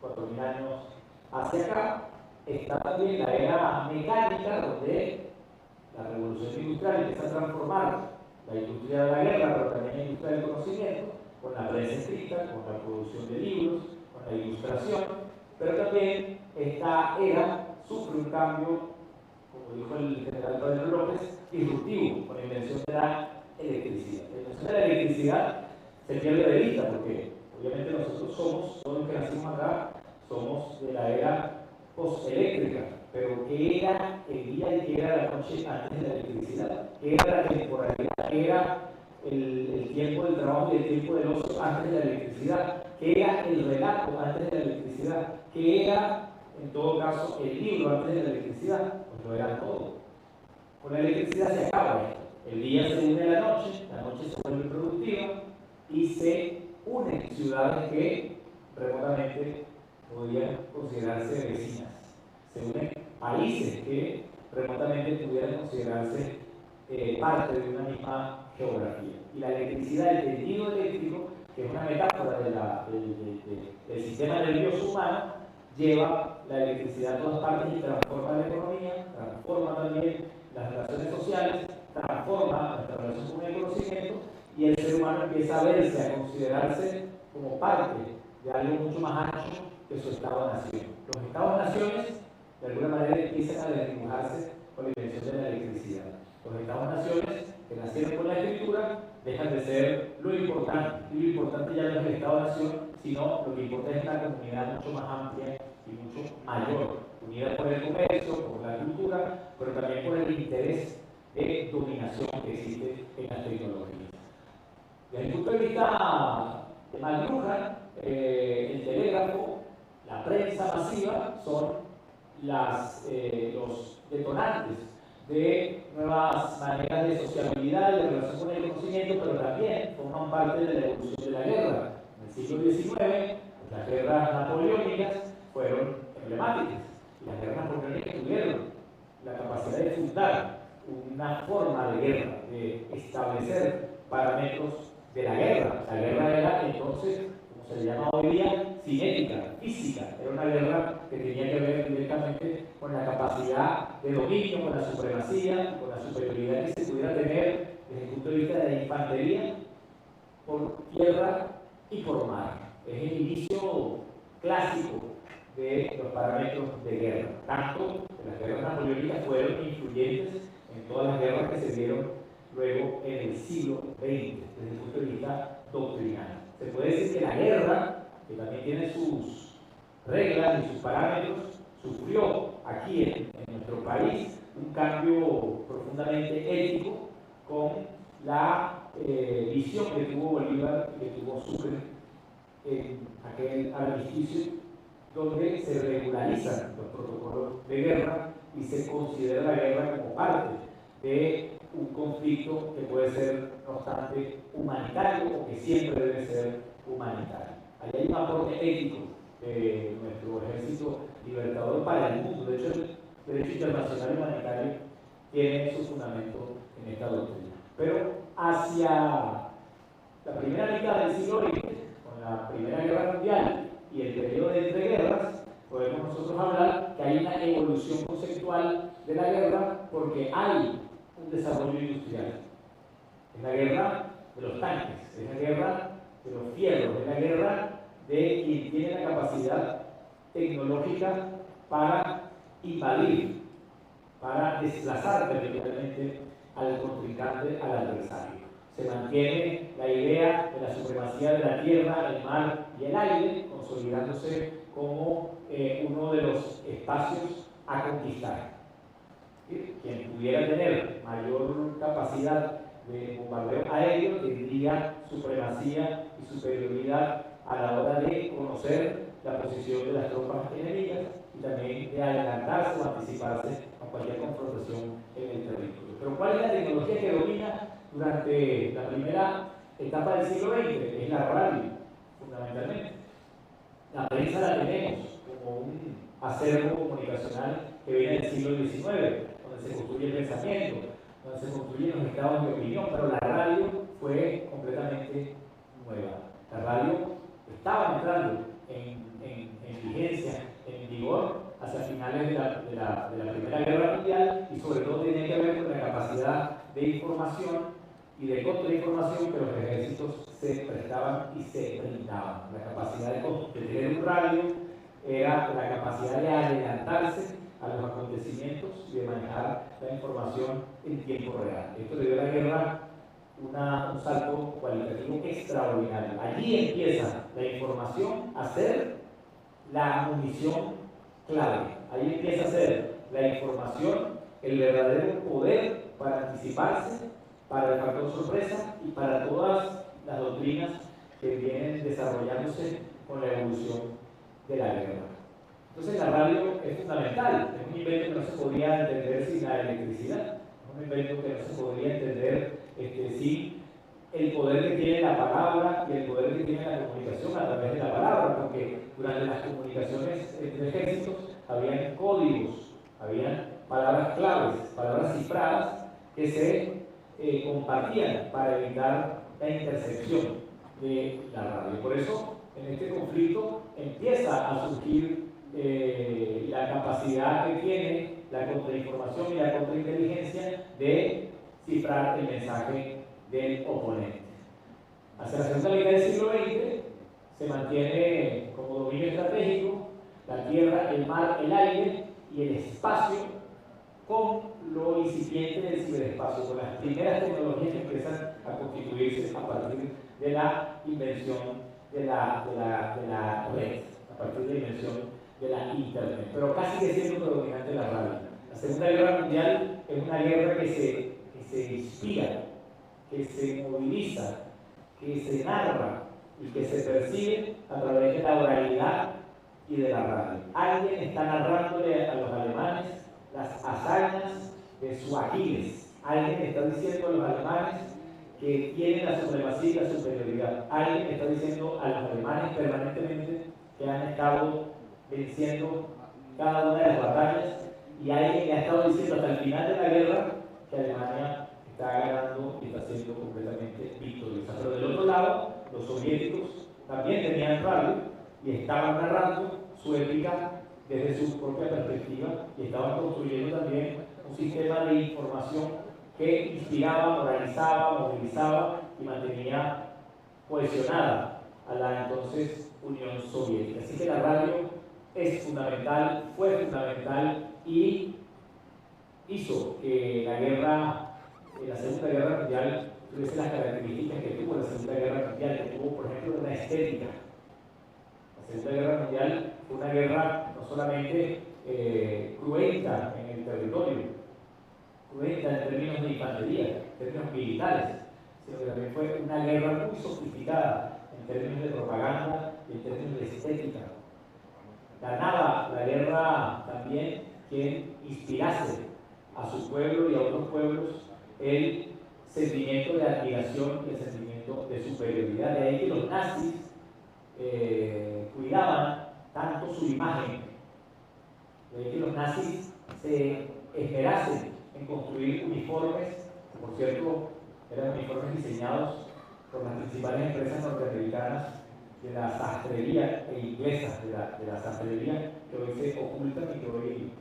S1: 4.000 años hacia acá. Está también la era mecánica, donde la revolución industrial empieza a transformar la industria de la guerra, pero también la industria del conocimiento, con la prensa escrita, con la producción de libros, con la ilustración. Pero también esta era sufre un cambio, como dijo el general Pedro López, disruptivo, con la invención de la electricidad. La invención de la electricidad se pierde de vista, porque obviamente nosotros somos, todos los que nacimos acá, somos de la era posteléctrica, pero ¿qué era el día y qué era la noche antes de la electricidad? ¿Qué era la temporalidad? ¿Qué era el tiempo del trabajo y el tiempo del ocio antes de la electricidad? ¿Qué era el relato antes de la electricidad? ¿Qué era, en todo caso, el libro antes de la electricidad? Pues lo era todo. Con la electricidad se acaba esto. El día se une a la noche se vuelve productiva y se unen ciudades que remotamente podían considerarse vecinas. Se unen países que remotamente pudieran considerarse parte de una misma geografía. Y la electricidad, el tendido eléctrico, que es una metáfora del sistema nervioso humano, lleva la electricidad a todas partes y transforma la economía, transforma también las relaciones sociales transforman nuestra relación con el conocimiento y el ser humano empieza a verse, a considerarse como parte de algo mucho más ancho que su Estado-nación. Los Estados-naciones, de alguna manera, empiezan a desdibujarse con la invención de la electricidad. Los Estados-naciones, que nacieron con la escritura, dejan de ser lo importante. Y lo importante ya no es el Estado-nación, sino lo que importa es una comunidad mucho más amplia y mucho mayor, unida por el comercio, por la cultura, pero también por el interés de dominación que existe en las tecnologías. Desde el punto de vista de McLuhan, el telégrafo, la prensa masiva son los detonantes de nuevas maneras de sociabilidad y de relación con el conocimiento, pero también forman parte de la evolución de la guerra. En el siglo XIX, las guerras napoleónicas fueron emblemáticas, y las guerras napoleónicas tuvieron la capacidad de fundar una forma de guerra, de establecer parámetros de la guerra. La guerra era entonces, como se llama hoy día, cinética, física. Era una guerra que tenía que ver directamente con la capacidad de dominio, con la supremacía, con la superioridad que se pudiera tener desde el punto de vista de la infantería por tierra y por mar. Es el inicio clásico de los parámetros de guerra. Tanto que las guerras napoleónicas fueron influyentes en todas las guerras que se dieron luego en el siglo XX, desde el punto de vista doctrinal. Se puede decir que la guerra, que también tiene sus reglas y sus parámetros, sufrió aquí en nuestro país un cambio profundamente ético con la visión que tuvo Bolívar y que tuvo Sucre en aquel armisticio, donde se regularizan los protocolos de guerra y se considera la guerra como parte de un conflicto que puede ser, no obstante, humanitario o que siempre debe ser humanitario. Ahí hay un aporte ético de nuestro ejército libertador para el mundo. De hecho, el derecho internacional humanitario tiene su fundamento en esta doctrina. Pero hacia la primera mitad del siglo XX, con la Primera Guerra Mundial y el periodo de entreguerras, podemos nosotros hablar que hay una evolución conceptual de la guerra porque hay un desarrollo industrial. Es la guerra de los tanques, es la guerra de los fierros, es la guerra de quien tiene la capacidad tecnológica para invadir, para desplazar territorialmente al contrincante, al adversario. Se mantiene la idea de la supremacía de la tierra, el mar y el aire, consolidándose como uno de los espacios a conquistar. Quien pudiera tener mayor capacidad de bombardeo aéreo tendría supremacía y superioridad a la hora de conocer la posición de las tropas enemigas y también de adelantarse o anticiparse a cualquier confrontación en el territorio. Pero ¿cuál es la tecnología que domina durante la primera etapa del siglo XX? Es la radio, fundamentalmente. La prensa la tenemos como un acervo comunicacional que viene del siglo XIX, donde se construye el pensamiento, donde se construyen los estados de opinión, pero la radio fue completamente nueva. La radio estaba entrando en vigencia, en vigor, hacia finales de la Primera Guerra Mundial y sobre todo tenía que ver con la capacidad de información y de contrainformación que los ejércitos se prestaban y se brindaban. La capacidad de tener un radio era la capacidad de adelantarse a los acontecimientos y de manejar la información en tiempo real. Esto le dio a la guerra un salto cualitativo extraordinario. Allí empieza la información a ser la munición clave. Ahí empieza a ser la información el verdadero poder para anticiparse, para el factor sorpresa y para todas las doctrinas que vienen desarrollándose con la evolución de la guerra. Entonces la radio es fundamental, es un invento que no se podía entender sin la electricidad, es un invento que no se podría entender sin el poder que tiene la palabra y el poder que tiene la comunicación a través de la palabra, porque durante las comunicaciones entre ejércitos habían códigos, habían palabras claves, palabras cifradas que se compartían para evitar la intercepción de la radio. Por eso, en este conflicto empieza a surgir la capacidad que tiene la contrainformación y la contrainteligencia de cifrar el mensaje del oponente. Hacia la segunda mitad del siglo XX se mantiene como dominio estratégico la tierra, el mar, el aire y el espacio, con lo incipiente del ciberespacio, con las primeras tecnologías que empiezan a constituirse a partir de la invención de la red, a partir de la invención de la Internet. Pero casi que siendo predominante la radio. La Segunda Guerra Mundial es una guerra que se inspira, que se moviliza, que se narra y que se percibe a través de la oralidad y de la radio. Alguien está narrándole a los alemanes las hazañas de su Aquiles. Alguien está diciendo a los alemanes que tienen la supremacía y la superioridad. Alguien está diciendo a los alemanes permanentemente que han estado venciendo cada una de las batallas, y alguien ha estado diciendo hasta el final de la guerra que Alemania está ganando y está siendo completamente victoriosa. Pero del otro lado, los soviéticos también tenían radio y estaban narrando su épica desde su propia perspectiva, y estaban construyendo también un sistema de información que inspiraba, moralizaba, movilizaba y mantenía cohesionada a la entonces Unión Soviética. Así que la radio es fundamental, fue fundamental, y hizo que la Segunda Guerra Mundial tuviese las características que tuvo la Segunda Guerra Mundial, que tuvo, por ejemplo, una estética. La Segunda Guerra Mundial fue una guerra no solamente cruenta en el territorio, cruenta en términos de infantería, en términos militares, sino que también fue una guerra muy sofisticada en términos de propaganda y en términos de estética. Ganaba la guerra también quien inspirase a su pueblo y a otros pueblos el sentimiento de admiración y el sentimiento de superioridad. De ahí que los nazis cuidaban tanto su imagen, de ahí que los nazis se esmerasen en construir uniformes, que por cierto eran uniformes diseñados por las principales empresas norteamericanas de la sastrería e inglesas de la sastrería, que hoy se ocultan y que hoy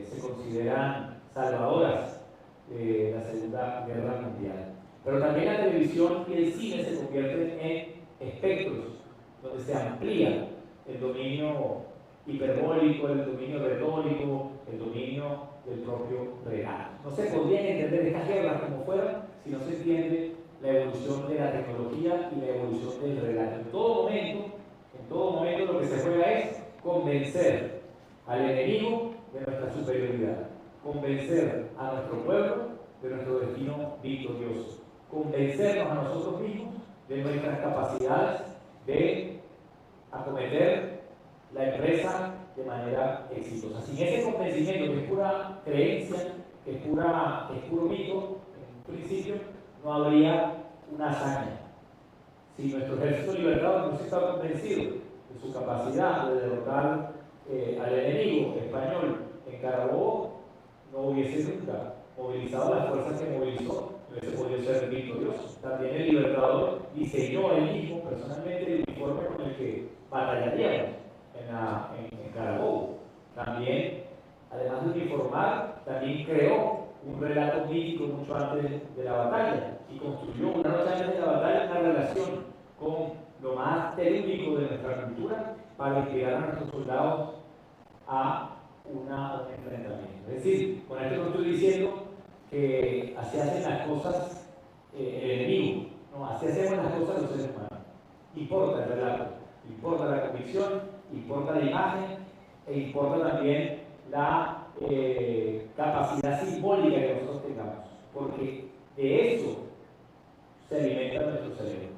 S1: se consideran salvadoras de la Segunda Guerra Mundial. Pero también la televisión y el cine se convierten en espectros donde se amplía el dominio hiperbólico, el dominio retórico, el dominio del propio relato. No se podrían entender estas guerras como fueran si no se entiende la evolución de la tecnología y la evolución del relato. En todo momento lo que se juega es convencer al enemigo de nuestra superioridad, convencer a nuestro pueblo de nuestro destino victorioso, convencernos a nosotros mismos de nuestras capacidades de acometer la empresa de manera exitosa. Sin ese convencimiento, que es pura creencia, que es puro mito, en principio no habría una hazaña. Si nuestro ejército libertador no se estaba convencido de su capacidad de derrotar al enemigo español en Carabobo, no hubiese nunca movilizado las fuerzas que movilizó, no hubiese podido ser victorioso. También el libertador diseñó él mismo personalmente el uniforme con el que batallaríamos en Carabobo. También, además de uniformar, también creó un relato mítico mucho antes de la batalla y construyó una noche antes de la batalla una relación con lo más telúrico de nuestra cultura para inspirar a nuestros soldados a un enfrentamiento. Es decir, con esto no estoy diciendo que así hacen las cosas el enemigo, no, así hacemos las cosas los seres humanos. Importa el relato, importa la convicción, importa la imagen e importa también la capacidad simbólica que nosotros tengamos, porque de eso se alimenta nuestro cerebro,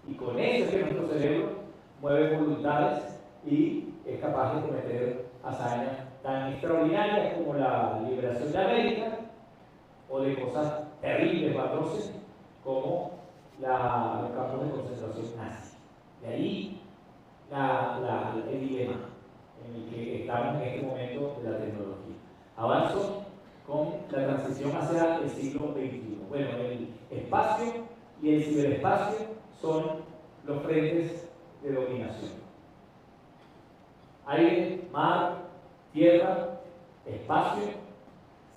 S1: y con eso es que nuestro cerebro mueve voluntades y es capaz de cometer hazañas tan extraordinarias como la liberación de América, o de cosas terribles o atroces como los campos de concentración nazis. De ahí el dilema en el que estamos en este momento de la tecnología. Avanzo con la transición hacia el siglo XXI. Bueno, el espacio y el ciberespacio son los frentes de dominación. Aire, mar, tierra espacio,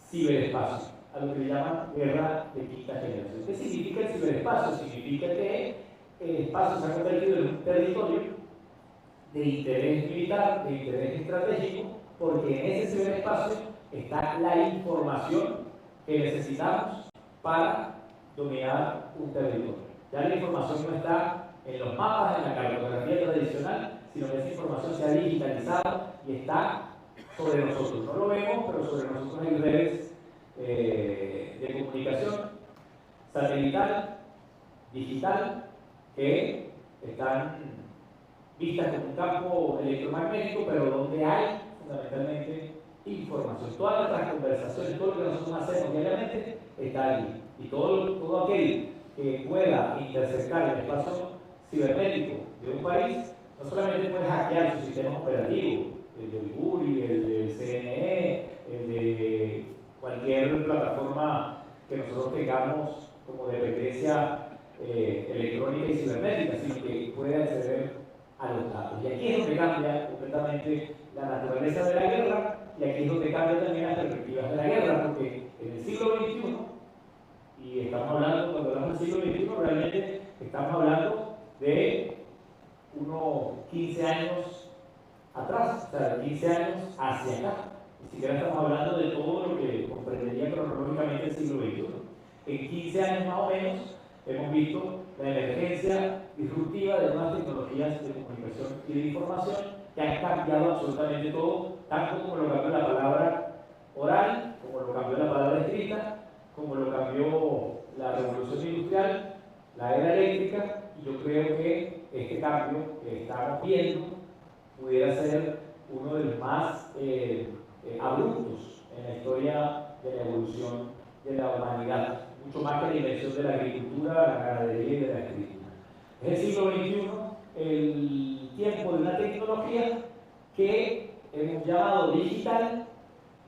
S1: ciberespacio, a lo que le llaman guerra de quinta generación. ¿Qué significa el ciberespacio? Significa que el espacio se ha convertido en un territorio de interés militar, de interés estratégico, porque en ese ciberespacio está la información que necesitamos para dominar un territorio. Ya la información no está en los mapas, en la cartografía tradicional, sino que esa información se ha digitalizado y está sobre nosotros. No lo vemos, pero sobre nosotros hay redes de comunicación satelital, digital, que están vistas como un campo electromagnético, pero donde hay fundamentalmente información. Todas nuestras conversaciones, todo lo que nosotros hacemos diariamente está allí. Y todo aquel que pueda interceptar el espacio cibernético de un país, no solamente puede hackear su sistema operativo, el de Uiguri, el de CNE, el de cualquier plataforma que nosotros tengamos como dependencia electrónica y cibernética, sino que puede acceder a los datos. Y aquí es donde cambia completamente la naturaleza de la guerra, y aquí es donde cambia también las perspectivas de la guerra, porque en el siglo XXI, y estamos hablando, cuando hablamos del siglo XXI, realmente estamos hablando de unos 15 años atrás, o sea, de 15 años hacia acá. Ni siquiera estamos hablando de todo lo que comprendería cronológicamente el siglo XXI. En 15 años más o menos hemos visto la emergencia disruptiva de nuevas tecnologías de comunicación y de información que han cambiado absolutamente todo, tanto como lo cambió la palabra oral, como lo cambió la palabra escrita, como lo cambió la revolución industrial, la era eléctrica, y yo creo que este cambio que estamos viendo pudiera ser uno de los más abruptos en la historia de la evolución de la humanidad, mucho más que la invención de la agricultura, la ganadería y de la escritura. Es el siglo XXI el tiempo de una tecnología que hemos llamado digital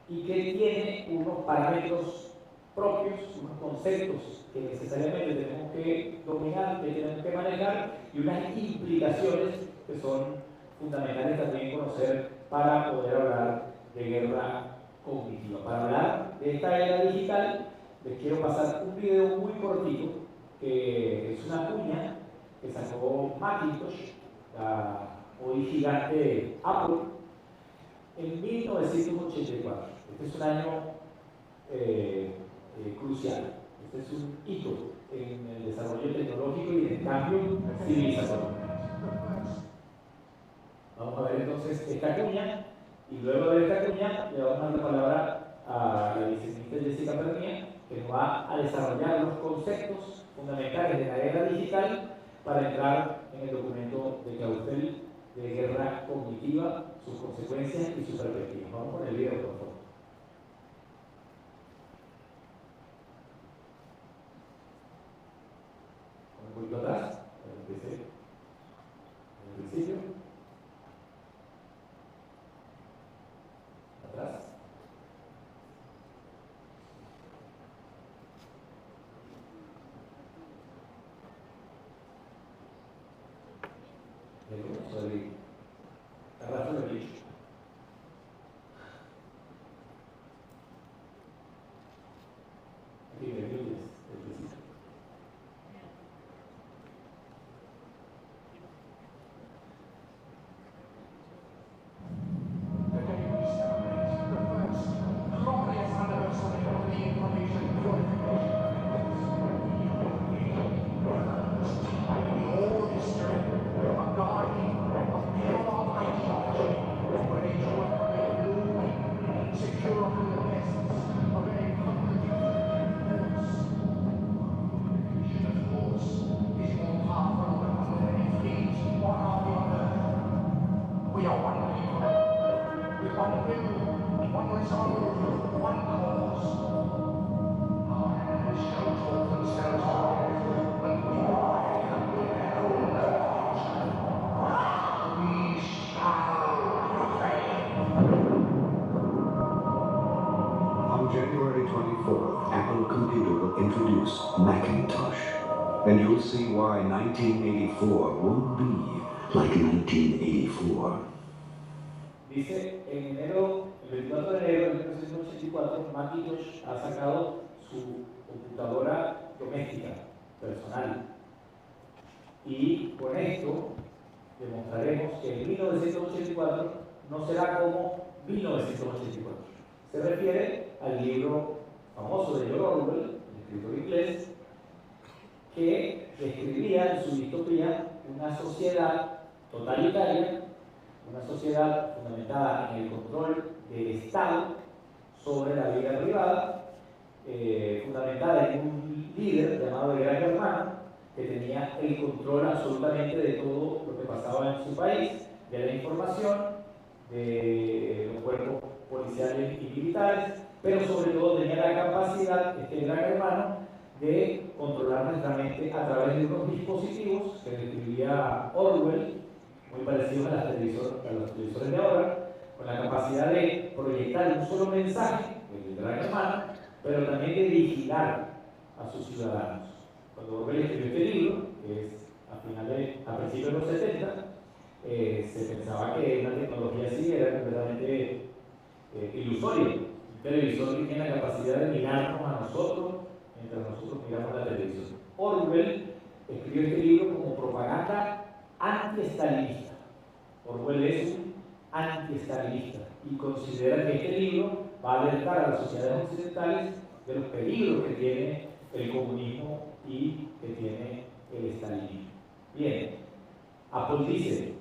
S1: y que tiene unos parámetros propios, unos conceptos que necesariamente tenemos que dominar, que tenemos que manejar, y unas implicaciones que son fundamentales también conocer para poder hablar de guerra cognitiva. Para hablar de esta era digital, les quiero pasar un video muy cortito, que es una cuña que sacó Macintosh, la hoy gigante Apple, en 1984. Este es un año crucial. Este es un hito en el desarrollo tecnológico y en el cambio civilizatorio. Vamos a ver entonces esta cuña, y luego de esta cuña le vamos a dar la palabra a la viceministra Jessica Pernía, que nos va a desarrollar los conceptos fundamentales de la era digital para entrar en el documento de Clausel de guerra cognitiva, sus consecuencias y sus perspectivas. Vamos con el video, por favor. Un poquito atrás, empecé en el principio. Atrás. Sobre la razón del bicho. Aquí me ayudes, el principio.
S2: Introduce Macintosh, and you'll see why 1984 won't be like 1984.
S1: Dice, en enero El 24 de enero de 1984, Macintosh ha sacado su computadora doméstica, personal. Y con esto demostraremos que en 1984 no será como 1984. Se refiere al libro famoso de George Orwell, el escritor inglés, que describía en su distopía una sociedad totalitaria, una sociedad fundamentada en el control del Estado sobre la vida privada, fundamentada en un líder llamado el Gran Hermano, que tenía el control absolutamente de todo lo que pasaba en su país, de la información, de los cuerpos policiales y militares, pero sobre todo tenía la capacidad, este Gran Hermano, de controlar nuestra mente a través de unos dispositivos que describía Orwell, muy parecidos a los televisores de ahora, con la capacidad de proyectar un solo mensaje, el Gran Hermano, pero también de vigilar a sus ciudadanos. Cuando Orwell escribió este libro, que es a principios de los 70, se pensaba que una tecnología así era completamente ilusoria. Un televisor que tiene la capacidad de mirarnos a nosotros mientras nosotros miramos la televisión. Orwell escribió este libro como propaganda anti-estalinista. Orwell es un anti-estalinista y considera que este libro va a alertar a las sociedades occidentales de los peligros que tiene el comunismo y que tiene el estalinismo. Bien, Apple dice,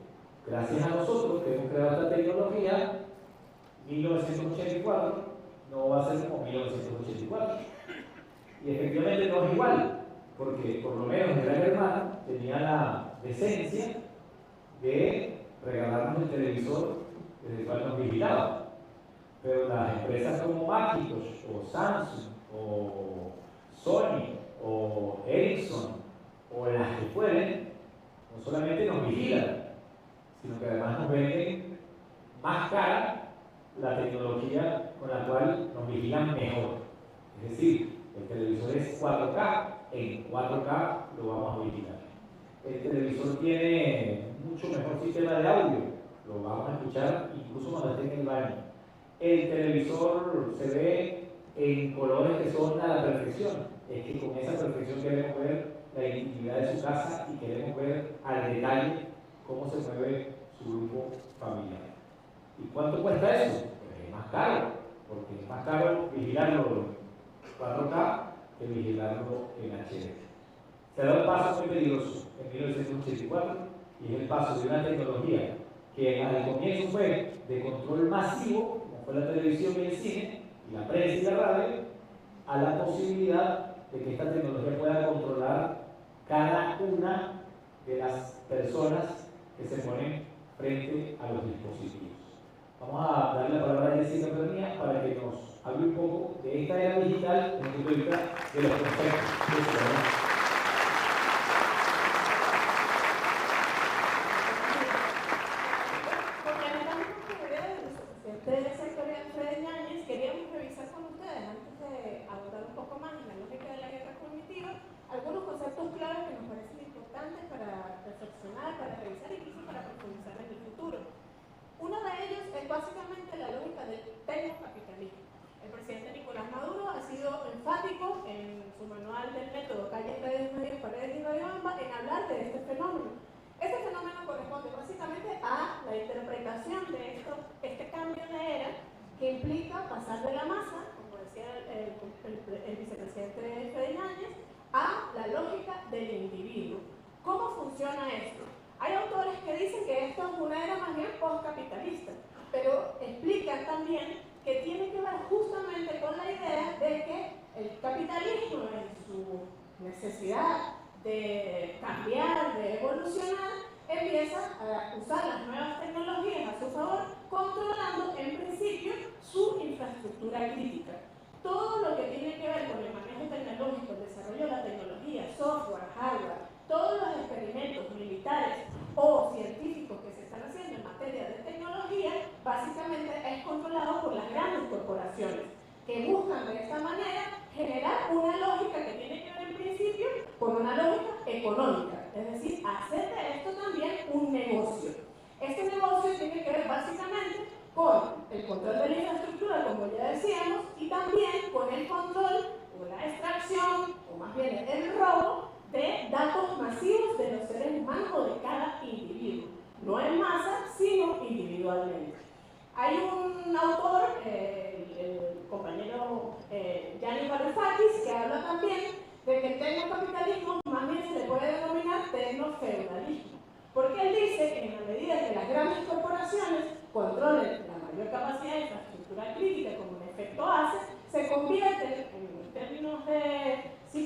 S1: gracias a nosotros que hemos creado esta tecnología, 1984 no va a ser como 1984. Y efectivamente no es igual, porque por lo menos el Gran Hermano tenía la decencia de regalarnos el televisor desde el cual nos vigilaba. Pero las empresas como Macintosh, o Samsung, o Sony, o Ericsson, o las que fueren, no solamente nos vigilan, sino que además nos venden más cara la tecnología con la cual nos vigilan mejor. Es decir, el televisor es 4K, en 4K lo vamos a vigilar. El televisor tiene mucho mejor sistema de audio, lo vamos a escuchar incluso cuando esté en el baño. El televisor se ve en colores que son a la perfección. Es que con esa perfección queremos ver la intimidad de su casa y queremos ver al detalle cómo se mueve su grupo familiar. ¿Y cuánto cuesta eso? Pues es más caro, porque es más caro vigilarlo 4K que vigilarlo en HD. Se da un paso muy peligroso en 1984 y es el paso de una tecnología que al comienzo fue de control masivo, como fue la televisión y el cine, y la prensa y la radio, a la posibilidad de que esta tecnología pueda controlar cada una de las personas que se ponen frente a los dispositivos. Vamos a darle la palabra a Jessica Pernia para que nos hable un poco de esta era digital desde el punto de vista de los conceptos de ciudadanía.
S3: Del sector de Fred Yáñez, queríamos revisar con ustedes, antes de abordar un poco más en la lógica de la guerra cognitiva, algunos conceptos claves que nos parecen importantes para reflexionar, para revisar e incluso para profundizar en el futuro. Uno de ellos es básicamente la lógica del tecnocapitalismo. El presidente Nicolás Maduro ha sido enfático en su manual del método Calles, Redes, Medios, Paredes y Radiobamba en hablar de este fenómeno. Este fenómeno corresponde básicamente a la interpretación de este cambio de era que implica pasar de la masa, como decía el vicepresidente Fred Yáñez, a la lógica del individuo. ¿Cómo funciona esto? Hay autores que dicen que esto es una era más bien postcapitalista, pero explican también que tiene que ver justamente con la idea de que el capitalismo en su necesidad de cambiar, de evolucionar, empieza a usar las nuevas tecnologías a su favor, controlando en principio su infraestructura crítica. Todo lo que tiene que ver con el manejo tecnológico, el desarrollo de la tecnología, software, hardware, todos los experimentos militares o científicos que se están haciendo en materia de tecnología, básicamente es controlado por las grandes corporaciones, que buscan de esta manera generar una lógica que tiene que ver en principio con una lógica económica, es decir, hacer de esto también un negocio. Este negocio tiene que ver básicamente con el control de la infraestructura también de que el tecnocapitalismo más bien se le puede denominar tecnofeudalismo, porque él dice que en la medida que las grandes corporaciones controlen la mayor capacidad de infraestructura crítica, como en efecto hace, se convierten, en términos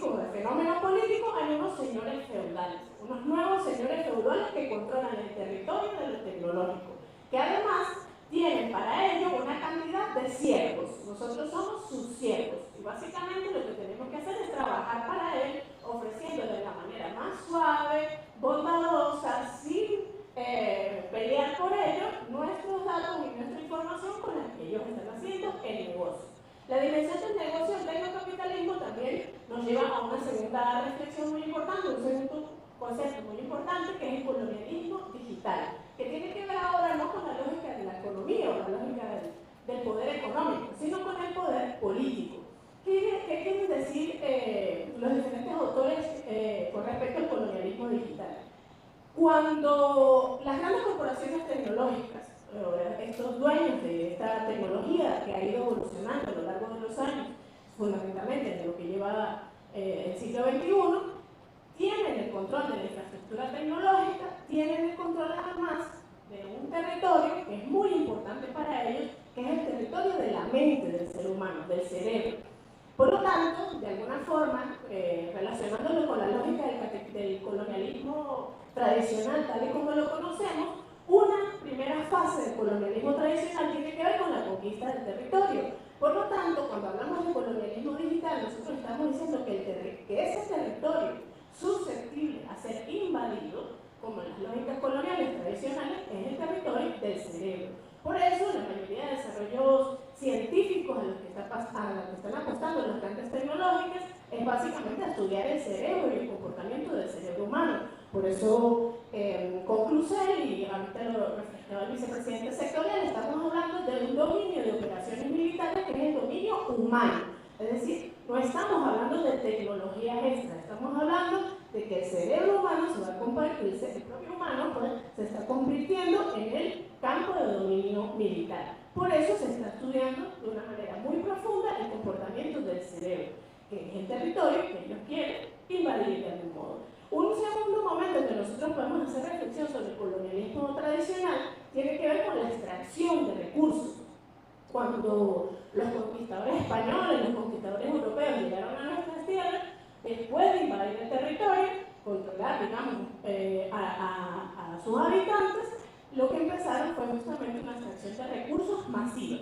S3: como de fenómeno político, en unos señores feudales, unos nuevos señores feudales que controlan el territorio de lo tecnológico, que además tienen para ello una cantidad de siervos. Nosotros somos sus siervos y básicamente lo que tenemos que hacer es trabajar para él, ofreciéndole de la manera más suave, bondadosa, sin pelear por ello, nuestros datos y nuestra información con la que ellos están haciendo el negocio. La dimensión del negocio del tecnocapitalismo también nos lleva a una segunda reflexión muy importante, un segundo concepto muy importante, que es el colonialismo digital, que tiene que ver ahora no con la lógica de la economía o la lógica del poder económico, sino con el poder político. ¿Qué quieren decir los diferentes autores con respecto al colonialismo digital? Cuando las grandes corporaciones tecnológicas, estos dueños de esta tecnología que ha ido evolucionando a lo largo de los años, fundamentalmente de lo que lleva el siglo XXI, tienen el control de la infraestructura tecnológica, tienen el control además de un territorio que es muy importante para ellos, que es el territorio de la mente del ser humano, del cerebro. Por lo tanto, de alguna forma, relacionándolo con la lógica del colonialismo tradicional, tal y como lo conocemos, una primera fase del colonialismo tradicional tiene que ver con la conquista del territorio. Por lo tanto, cuando hablamos de colonialismo digital, nosotros estamos diciendo que ese territorio susceptible a ser invadido, como en las lógicas coloniales tradicionales, es el territorio del cerebro. Por eso, la mayoría de desarrollos científicos a los que están apostando las grandes tecnológicas es básicamente estudiar el cerebro y el comportamiento del cerebro humano. Por eso, con Clusel, y ahorita lo reflejaba el vicepresidente sectorial, estamos hablando de un dominio de operaciones militares que es el dominio humano. Es decir, no estamos hablando de tecnologías extra, estamos hablando de que el cerebro humano se va a convertir, el propio humano pues, se está convirtiendo en el campo de dominio militar. Por eso se está estudiando de una manera muy profunda el comportamiento del cerebro, que es el territorio que ellos quieren invadir de algún modo. Un segundo momento en que nosotros podemos hacer reflexión sobre el colonialismo tradicional tiene que ver con la extracción de recursos. Cuando los conquistadores españoles, los conquistadores europeos llegaron a nuestras tierras, después de invadir el territorio, controlar, digamos, a sus habitantes, lo que empezaron fue justamente una extracción de recursos masiva.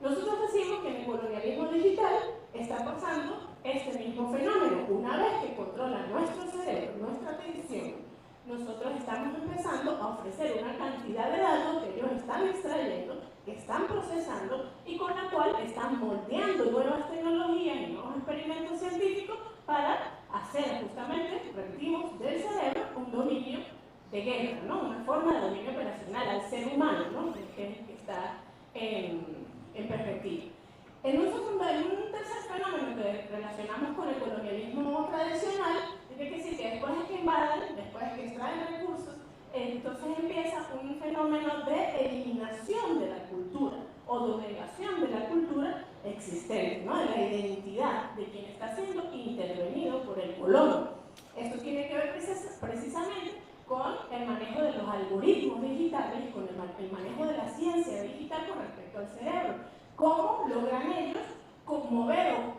S3: Nosotros decimos que en el colonialismo digital está pasando este mismo fenómeno. Una vez que controlan nuestro cerebro, nuestra atención, nosotros estamos empezando a ofrecer una cantidad de datos que ellos están extrayendo, que están procesando y con la cual están moldeando nuevas tecnologías y nuevos experimentos científicos para hacer justamente, repetimos, del cerebro un dominio de guerra, ¿no? Una forma de dominio operacional al ser humano, ¿no? Que está en perspectiva. En un tercer fenómeno que relacionamos con el colonialismo tradicional, tiene que decir que después de que invaden, después de que extraen recursos, entonces empieza un fenómeno de eliminación de la cultura o de negación de la cultura existente, ¿no? De la identidad de quien está siendo intervenido por el colono. Esto tiene que ver precisamente con el manejo de los algoritmos digitales y con el manejo de la ciencia digital con respecto al cerebro. ¿Cómo logran ellos conmover o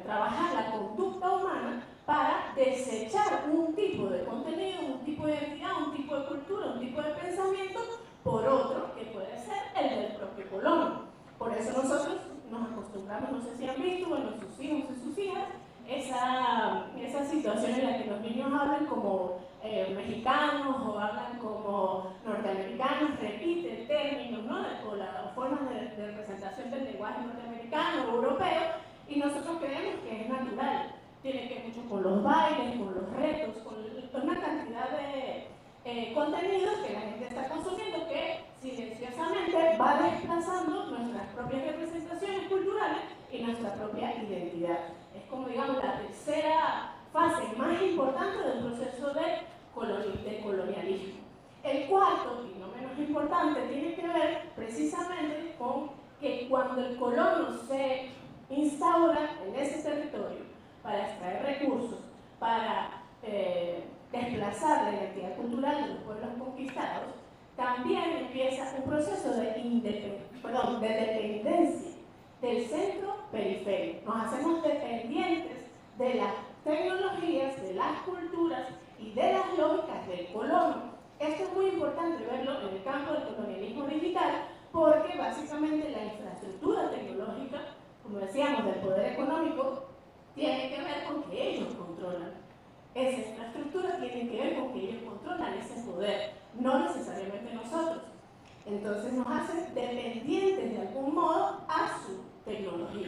S3: trabajar la conducta humana para desechar un tipo de contenido, un tipo de identidad, un tipo de cultura, un tipo de pensamiento por otro que puede ser el del propio colono? Por eso nosotros nos acostumbramos, no sé si han visto, bueno, sus hijos y sus hijas, esa situación en la que los niños hablan como mexicanos o hablan como norteamericanos, repiten términos, ¿no? O las formas de representación del lenguaje norteamericano o europeo, y nosotros creemos que es natural. Tiene que ver mucho con los bailes, con los retos, con una cantidad de contenidos que la gente está consumiendo que silenciosamente va desplazando nuestras propias representaciones culturales y nuestra propia identidad. Es como, digamos, la tercera fase más importante del proceso de colonialismo. El cuarto, y no menos importante, tiene que ver precisamente con que cuando el colono se instaura en ese territorio, para extraer recursos, para desplazar la identidad cultural de los pueblos conquistados, también empieza un proceso de dependencia del centro-periferia. Nos hacemos dependientes de las tecnologías, de las culturas y de las lógicas del colono. Esto es muy importante verlo en el campo del colonialismo digital, porque básicamente la infraestructura tecnológica, como decíamos, del poder económico, tiene que ver con que ellos controlan. Esa infraestructura tiene que ver con que ellos controlan ese poder, no necesariamente nosotros. Entonces nos hacen dependientes de algún modo a su tecnología.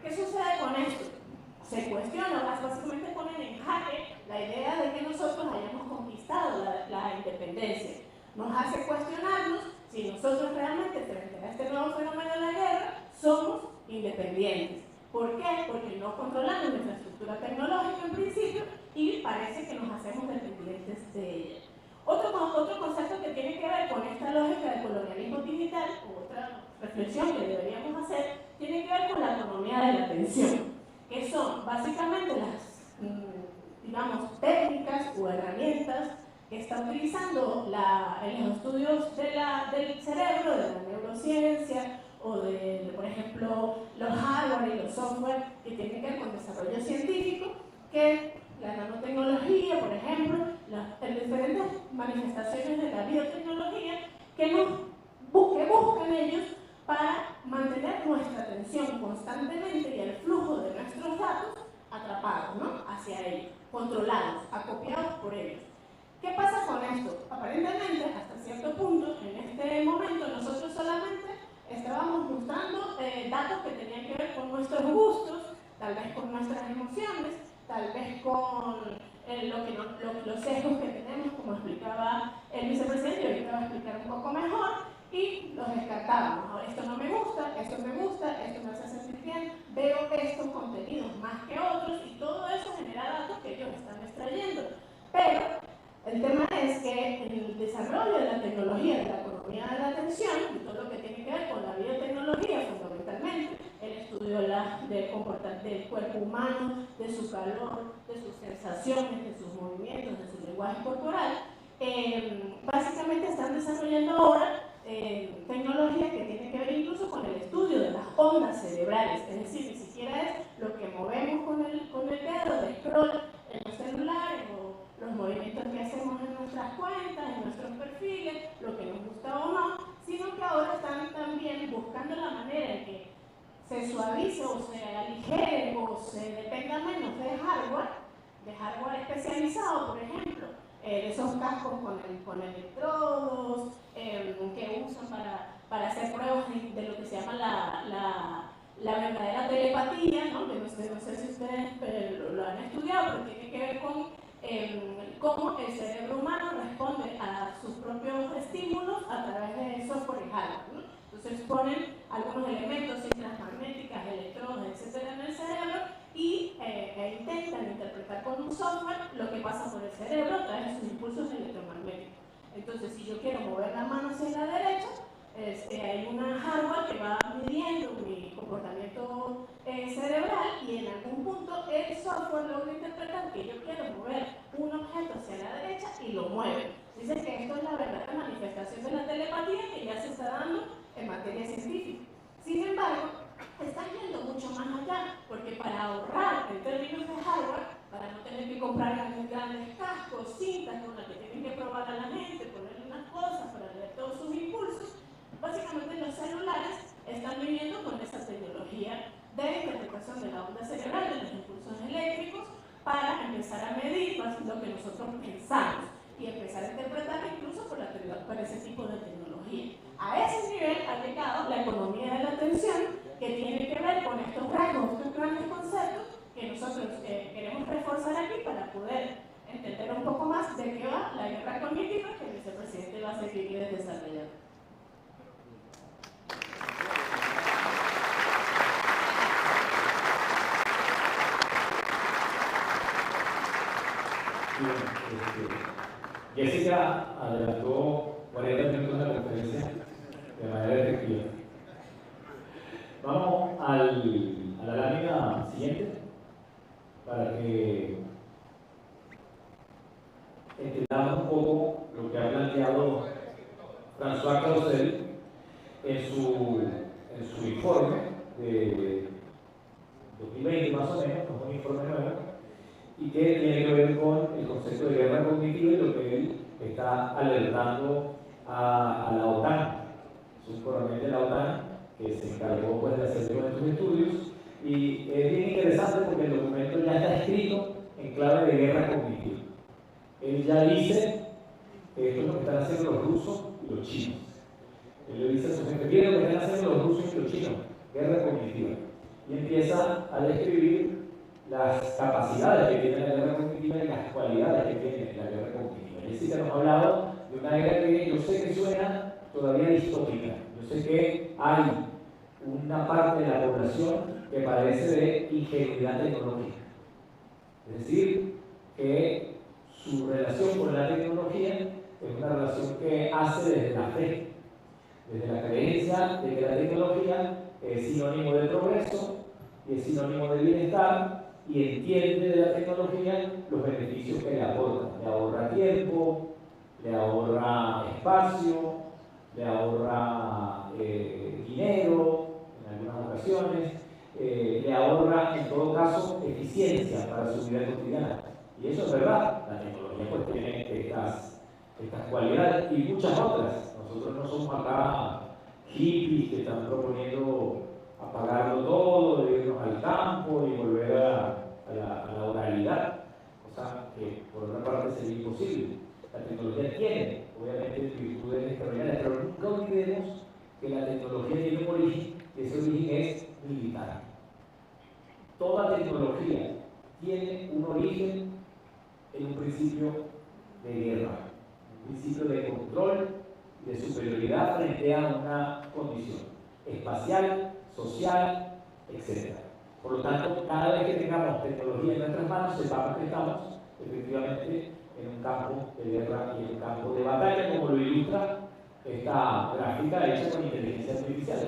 S3: ¿Qué sucede con esto? Se cuestiona, básicamente ponen en jaque la idea de que nosotros hayamos conquistado la independencia. Nos hace cuestionarnos si nosotros realmente, frente a este nuevo fenómeno de la guerra, somos independientes. ¿Por qué? Porque no controlamos la infraestructura tecnológica en principio y parece que nos hacemos dependientes de ella. Otro concepto que tiene que ver con esta lógica del colonialismo digital, o otra reflexión que deberíamos hacer, tiene que ver con la economía de la atención, que son básicamente las, digamos, técnicas o herramientas que está utilizando en los estudios del cerebro, de la neurociencia, o de, por ejemplo, los hardware y los software que tienen que ver con desarrollo científico, que la nanotecnología, por ejemplo, las diferentes manifestaciones de la biotecnología que buscan ellos para mantener nuestra atención constantemente y el flujo de nuestros datos atrapados, ¿no?, hacia ellos, controlados, acopiados por ellos. ¿Qué pasa con esto? Aparentemente, hasta cierto punto, en este momento, nosotros solamente estábamos mostrando datos que tenían que ver con nuestros gustos, tal vez con nuestras emociones, tal vez con los sesgos que tenemos, como explicaba el vicepresidente, y ahorita va a explicar un poco mejor, y los descartábamos. Esto no me gusta, esto me hace sentir bien, veo estos contenidos más que otros, y todo eso genera datos que ellos están extrayendo. Pero el tema es que en el desarrollo de la tecnología, de la economía de la atención, y todo lo que tiene que ver con la biotecnología fundamentalmente, el estudio del cuerpo humano, de su calor, de sus sensaciones, de sus movimientos, de su lenguaje corporal, básicamente están desarrollando ahora tecnología que tiene que ver incluso con el estudio de las ondas cerebrales, es decir, ni siquiera es lo que movemos con el dedo de scroll en los celulares o los movimientos que hacemos en nuestras cuentas, en nuestros perfiles, lo que nos gusta o no, sino que ahora están también buscando la manera en que se suavice o se aligere o se dependa menos de hardware especializado, por ejemplo, de esos cascos con electrodos que usan para hacer pruebas de lo que se llama la verdadera telepatía, ¿no? Que no sé si ustedes lo han estudiado, pero tiene que ver con cómo el cerebro humano responde a sus propios estímulos a través de software y hardware, ¿no? Entonces ponen algunos elementos, cintas magnéticas, electrodos, etcétera, en el cerebro y intentan interpretar con un software lo que pasa por el cerebro a través de sus impulsos electromagnéticos. Entonces, si yo quiero mover la mano hacia la derecha, hay una hardware que va midiendo mi comportamiento cerebral y en algún punto el software logra interpretar que yo quiero mover un objeto hacia la derecha y lo mueve. Dicen que esto es la verdadera manifestación de la telepatía que ya se está dando en materia científica. Sin embargo, están yendo mucho más allá, porque para ahorrar en términos de hardware, para no tener que comprar grandes cascos, cintas con las que tienen que probar a la gente, ponerle unas cosas para leer todos sus impulsos, básicamente los celulares están viviendo con esa tecnología de interpretación de la onda cerebral, de los impulsos eléctricos, para empezar a medir lo que nosotros pensamos y empezar a interpretar incluso por ese tipo de tecnología. A ese nivel ha llegado la economía de la atención, que tiene que ver con estos rasgos, estos grandes conceptos que nosotros queremos reforzar aquí para poder entender un poco más de qué va la guerra cognitiva que el vicepresidente va a seguir desarrollando.
S1: Jessica adelantó 40 minutos de la conferencia de manera efectiva. Vamos a la lámina siguiente. para que entendamos un poco lo que ha planteado François Clausel en su informe de 2020 más o menos, es un informe nuevo, y que tiene que ver con el concepto de guerra cognitiva y lo que él está alertando a la OTAN. Es un coronel de la OTAN que se encargó pues, de hacer todos estos estudios, y es bien interesante porque el documento ya está escrito en clave de guerra cognitiva. Él ya dice que esto es lo que están haciendo los rusos y los chinos. Él le dice a su gente: miren lo que están haciendo los rusos y los chinos, guerra cognitiva. Y empieza a describir las capacidades que tiene la guerra cognitiva y las cualidades que tiene la guerra cognitiva. Es decir, que nos ha hablado de una guerra que yo sé que suena todavía distópica. Yo sé que hay una parte de la población que padece de ingenuidad tecnológica. Es decir, que su relación con la tecnología es una relación que hace desde la fe, desde la creencia de que la tecnología es sinónimo de progreso y es sinónimo de bienestar, y entiende de la tecnología los beneficios que le aporta. Le ahorra tiempo, le ahorra espacio, le ahorra dinero en algunas ocasiones, le ahorra en todo caso eficiencia para su vida cotidiana. Y eso es verdad, la tecnología pues tiene estas cualidades y muchas otras. Nosotros no somos acá hippies que están proponiendo apagarlo todo, de irnos al campo y volver a la oralidad, cosa que por otra parte sería imposible. La tecnología tiene, obviamente, virtudes extraordinarias, pero nunca olvidemos que la tecnología tiene un origen, y ese origen es militar. Toda tecnología tiene un origen en un principio de guerra, un principio de control y de superioridad frente a una condición espacial, social, etc. Por lo tanto, cada vez que tengamos tecnología en nuestras manos, sepamos que estamos efectivamente en un campo de guerra y en un campo de batalla, como lo ilustra esta gráfica hecha con inteligencia artificial.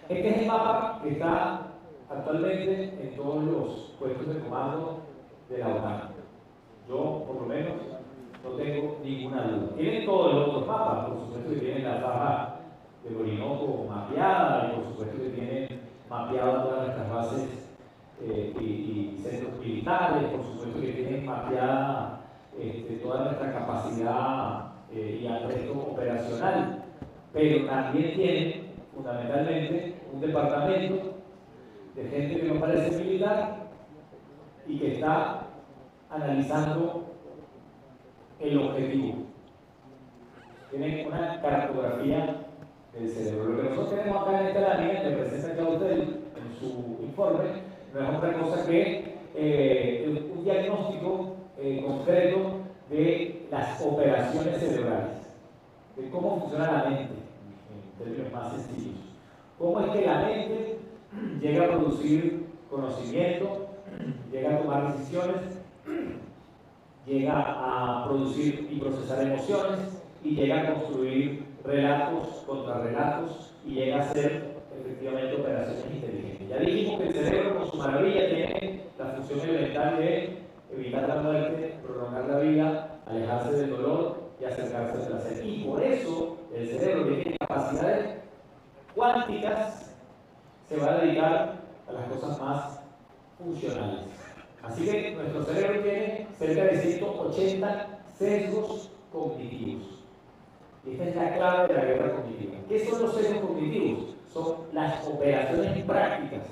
S1: Este es el mapa que está actualmente en todos los puestos de comando de la OTAN. Yo, por lo menos, no tengo ninguna duda. Tienen todos los otros mapas, por supuesto que tienen la faja del Orinoco mapeada, y por supuesto que tienen mapeadas todas nuestras bases y centros militares, por supuesto que tienen mapeada toda nuestra capacidad y arresto operacional, pero también tienen fundamentalmente un departamento de gente que no parece militar y que está analizando el objetivo. Tienen una cartografía del cerebro. Lo que nosotros tenemos acá en esta lámina que presenta Clausel en su informe no es otra cosa que un diagnóstico concreto de las operaciones cerebrales, de cómo funciona la mente, en términos más sencillos. Cómo es que la mente llega a producir conocimiento, llega a tomar decisiones, llega a producir y procesar emociones, y llega a construir relatos, contrarrelatos, y llega a hacer efectivamente operaciones inteligentes. Ya dijimos que el cerebro, con su maravilla, tiene la función elemental de evitar la muerte, prolongar la vida, alejarse del dolor y acercarse al placer. Y por eso el cerebro, que tiene capacidades cuánticas, se va a dedicar a las cosas más funcionales. Así que nuestro cerebro tiene cerca de 180 sesgos cognitivos. Y esta es la clave de la guerra cognitiva. ¿Qué son los sesgos cognitivos? Son las operaciones prácticas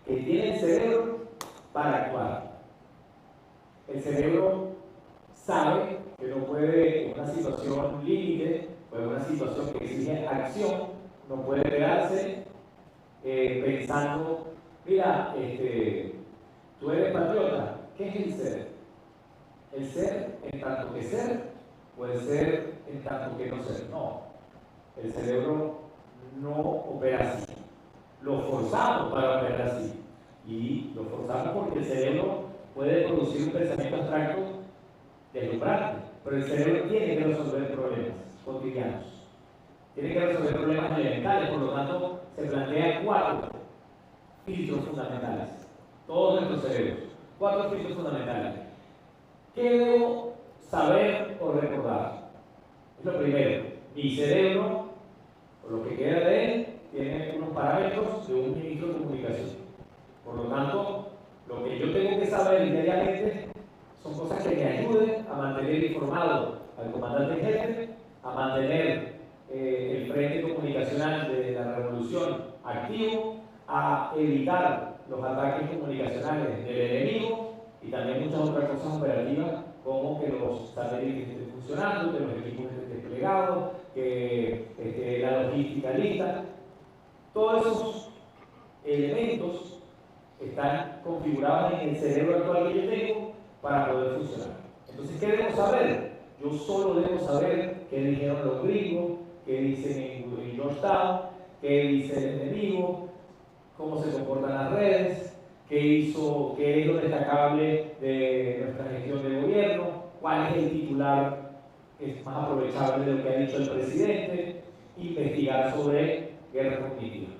S1: que tiene el cerebro para actuar. El cerebro sabe que no puede, en una situación límite o en una situación que exige acción, no puede quedarse pensando: mira, tú eres patriota. ¿Qué es el ser? El ser, en tanto que ser, puede ser en tanto que no ser. No, el cerebro no opera así. Lo forzamos para operar así. Y lo forzamos porque el cerebro puede producir un pensamiento abstracto deslumbrante, pero el cerebro tiene que resolver problemas cotidianos. Tiene que resolver problemas elementales, por lo tanto, se plantean 4 filtros fundamentales. todos nuestros cerebros. 4 aspectos fundamentales. ¿Qué debo saber o recordar? Es lo primero. Mi cerebro, o lo que queda de él, tiene unos parámetros de un ministro de comunicación. Por lo tanto, lo que yo tengo que saber diariamente son cosas que me ayuden a mantener informado al comandante en jefe, a mantener el frente comunicacional de la revolución activo, a evitar los ataques comunicacionales del enemigo y también muchas otras cosas operativas como que los satélites estén funcionando, que los equipos estén desplegados, que la logística lista. Todos esos elementos están configurados en el cerebro actual que yo tengo para poder funcionar. Entonces, ¿qué debo saber? Yo solo debo saber qué dijeron los gringos, qué dicen en Georgetown, qué dice el enemigo, cómo se comportan las redes, qué es lo destacable de nuestra gestión de gobierno, cuál es el titular que es más aprovechable de lo que ha dicho el presidente, investigar sobre guerra cognitiva.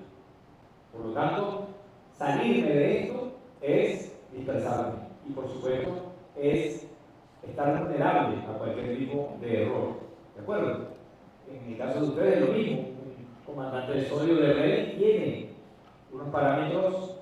S1: Por lo tanto, salirme de esto es dispersarme y, por supuesto, es estar vulnerable a cualquier tipo de error. ¿De acuerdo? En el caso de ustedes, lo mismo. Un comandante de sólido de red tiene unos parámetros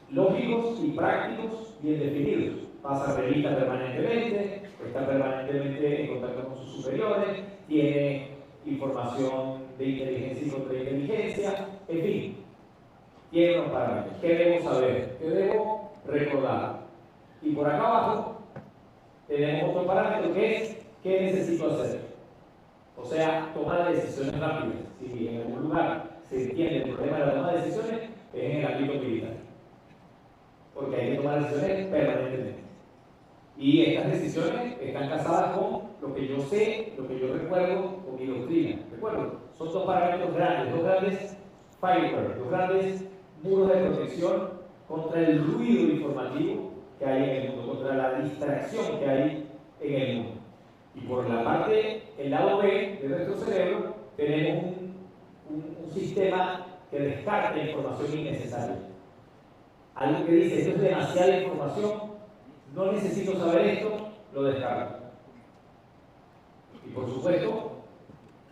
S1: lógicos y prácticos bien definidos. Pasa revista permanentemente, está permanentemente en contacto con sus superiores, tiene información de inteligencia y contrainteligencia, en fin, tiene unos parámetros. ¿Qué debo saber? ¿Qué debo recordar? Y por acá abajo tenemos otro parámetro que es ¿qué necesito hacer? O sea, tomar decisiones rápidas. Si en algún lugar se entiende el problema de la toma de decisiones, es en el ámbito militar. Porque hay que tomar decisiones permanentemente. Y estas decisiones están casadas con lo que yo sé, lo que yo recuerdo, con mi doctrina. ¿Recuerdo? Son dos parámetros grandes, dos grandes firewall, dos grandes muros de protección contra el ruido informativo que hay en el mundo, contra la distracción que hay en el mundo. Y por la parte, el lado B de nuestro cerebro, tenemos un sistema que descarta información innecesaria. Algo que dice, esto es demasiada información, no necesito saber esto, lo descarto. Y por supuesto,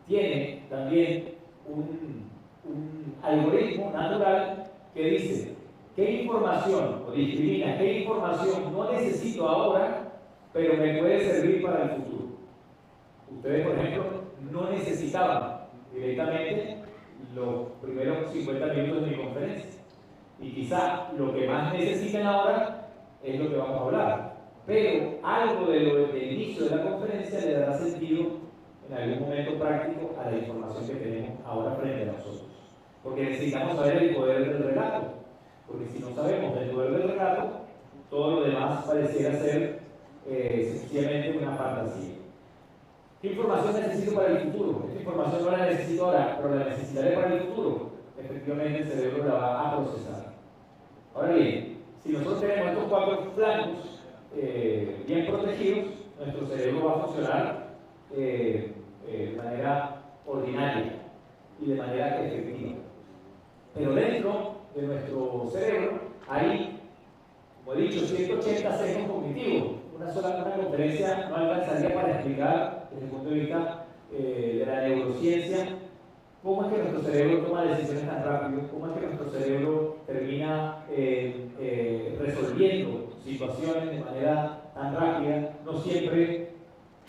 S1: tiene también un algoritmo natural que dice qué información, o discrimina qué información no necesito ahora, pero me puede servir para el futuro. Ustedes, por ejemplo, no necesitaban directamente los primeros 50 minutos de mi conferencia. Y quizá lo que más necesitan ahora es lo que vamos a hablar. Pero algo del inicio de la conferencia le dará sentido en algún momento práctico a la información que tenemos ahora frente a nosotros. Porque necesitamos saber el poder del relato. Porque si no sabemos el poder del relato, todo lo demás pareciera ser sencillamente una fantasía. ¿Qué información necesito para el futuro? Esta información no la necesito ahora, pero la necesitaré para el futuro. Efectivamente, el cerebro la va a procesar. Ahora bien, si nosotros tenemos estos 4 flancos bien protegidos, nuestro cerebro va a funcionar de manera ordinaria y de manera efectiva. Pero dentro de nuestro cerebro hay, como he dicho, 180 sesgos cognitivos. Una conferencia no alcanzaría para explicar desde el punto de vista de la neurociencia cómo es que nuestro cerebro toma decisiones tan rápido, cómo es que nuestro cerebro termina resolviendo situaciones de manera tan rápida, no siempre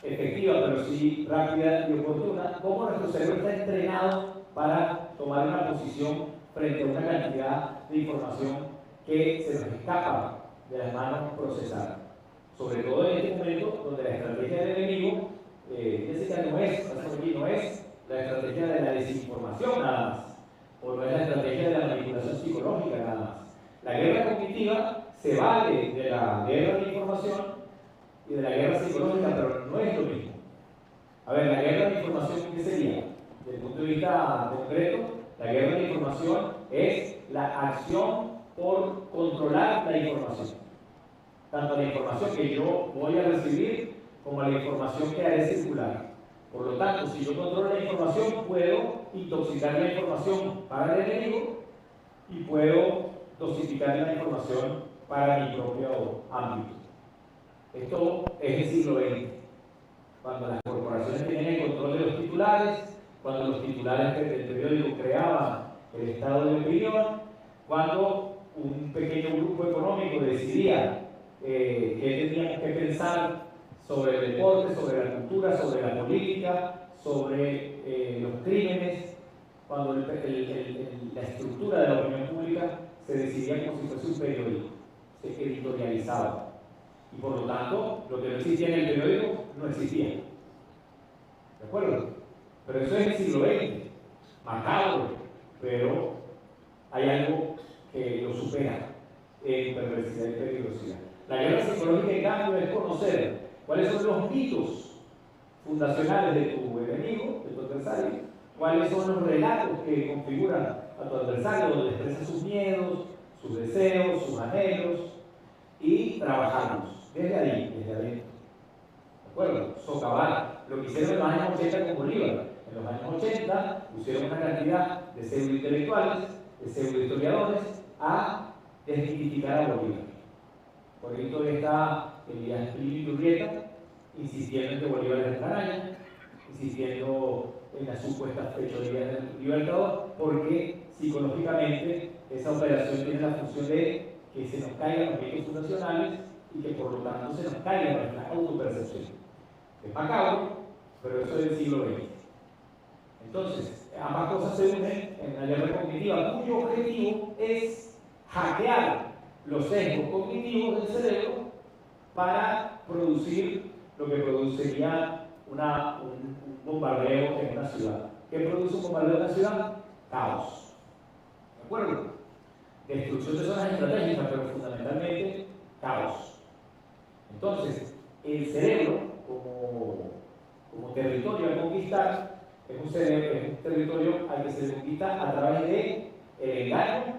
S1: efectiva, pero sí rápida y oportuna, cómo nuestro cerebro está entrenado para tomar una posición frente a una cantidad de información que se nos escapa de las manos procesar. Sobre todo en este momento donde la estrategia del enemigo, fíjense que no es la estrategia de la desinformación nada más, o no es la estrategia de la manipulación psicológica nada más. La guerra cognitiva se vale de la guerra de información y de la guerra psicológica, pero no es lo mismo. A ver, la guerra de información, ¿qué sería? Desde el punto de vista concreto, la guerra de información es la acción por controlar la información. Tanto la información que yo voy a recibir como la información que haré circular. Por lo tanto, si yo controlo la información, puedo intoxicar la información para el enemigo y puedo dosificar la información para mi propio ámbito. Esto es el siglo XX, cuando las corporaciones tenían el control de los titulares, cuando los titulares del periódico creaban el estado de opinión, cuando un pequeño grupo económico decidía qué teníamos que pensar sobre el deporte, sobre la cultura, sobre la política, sobre los crímenes, cuando la estructura de la opinión pública se decidía como si fuese un periódico, se editorializaba. Y por lo tanto, lo que no existía en el periódico no existía. ¿De acuerdo? Pero eso es el siglo XX, macabro, pero hay algo que lo supera en perversidad y peligrosidad. La guerra psicológica, en cambio, es conocer cuáles son los mitos fundacionales de tu enemigo, de tu adversario, cuáles son los relatos que configuran a tu adversario, donde expresa sus miedos, sus deseos, sus anhelos, y trabajarlos desde ahí, desde adentro. ¿De acuerdo? Socavar. Lo que hicieron en los años 80 con Bolívar. En los años 80 pusieron una cantidad de pseudointelectuales, de pseudohistoriadores, a desmitificar a Bolívar. Por ahí todavía está Elías Pili Urrieta insistiendo en que Bolívar es una araña, insistiendo en las supuestas fechorías del Libertador, porque psicológicamente esa operación tiene la función de que se nos caigan los mitos fundacionales y que por lo tanto se nos caiga nuestra autopercepción. Es macabro, pero eso es del siglo XX. Entonces, ambas cosas se unen en una guerra cognitiva cuyo objetivo es hackear los sesgos cognitivos del cerebro para producir lo que produciría un bombardeo en una ciudad. ¿Qué produce un bombardeo en una ciudad? Caos. ¿De acuerdo? Destrucción de zonas estratégicas, pero fundamentalmente caos. Entonces, el cerebro, como territorio a conquistar, es un territorio al que se conquista a través de el engaño,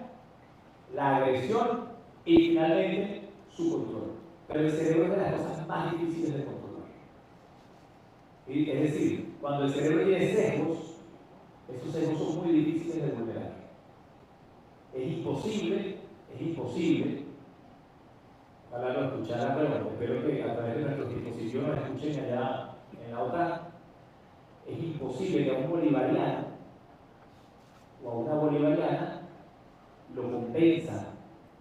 S1: la agresión y finalmente su control. Pero el cerebro es de las cosas más difíciles de controlar. Es decir, cuando el cerebro tiene sesgos, esos sesgos son muy difíciles de vulnerar. Es imposible, ojalá lo escucharan, pero espero que a través de nuestros dispositivos nos escuchen allá en la OTAN. Es imposible que a un bolivariano o a una bolivariana lo convenza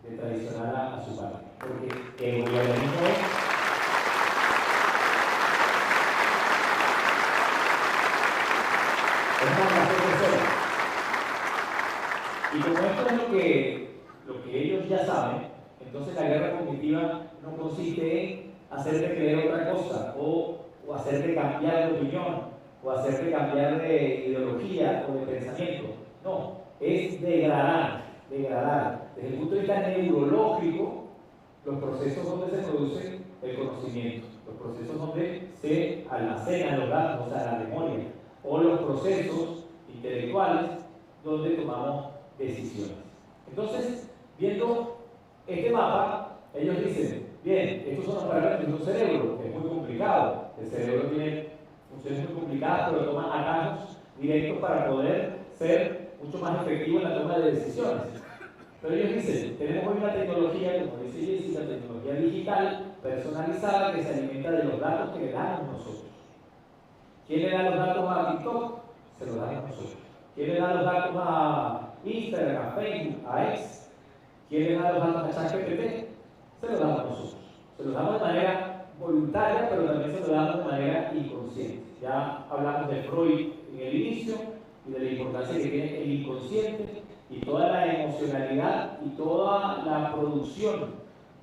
S1: de traicionar a su padre, porque el bolivarianismo es una nación tercera. Y como esto es lo que ellos ya saben, entonces la guerra cognitiva no consiste en hacerte creer otra cosa o hacerte cambiar de opinión o hacerte cambiar de ideología o de pensamiento. No, es degradar. Desde el punto de vista neurológico, los procesos donde se produce el conocimiento, los procesos donde se almacenan los datos, o sea, la memoria, o los procesos intelectuales donde tomamos decisiones. Entonces, viendo este mapa, ellos dicen, bien, estos son los parámetros de un cerebro, es muy complicado, el cerebro tiene funciones muy complicadas, pero toma atajos directos para poder ser mucho más efectivo en la toma de decisiones. Pero ellos dicen, tenemos hoy una tecnología, como dice Jessica, tecnología digital, personalizada, que se alimenta de los datos que le damos nosotros. ¿Quién le da los datos a TikTok? Se los damos nosotros. ¿Quién le da los datos a Instagram, a Facebook, a X? ¿Quién le da los datos a ChatGPT? Se los damos nosotros. Se los damos de manera voluntaria, pero también se los damos de manera inconsciente. Ya hablamos de Freud en el inicio y de la importancia que tiene el inconsciente y toda la emocionalidad y toda la producción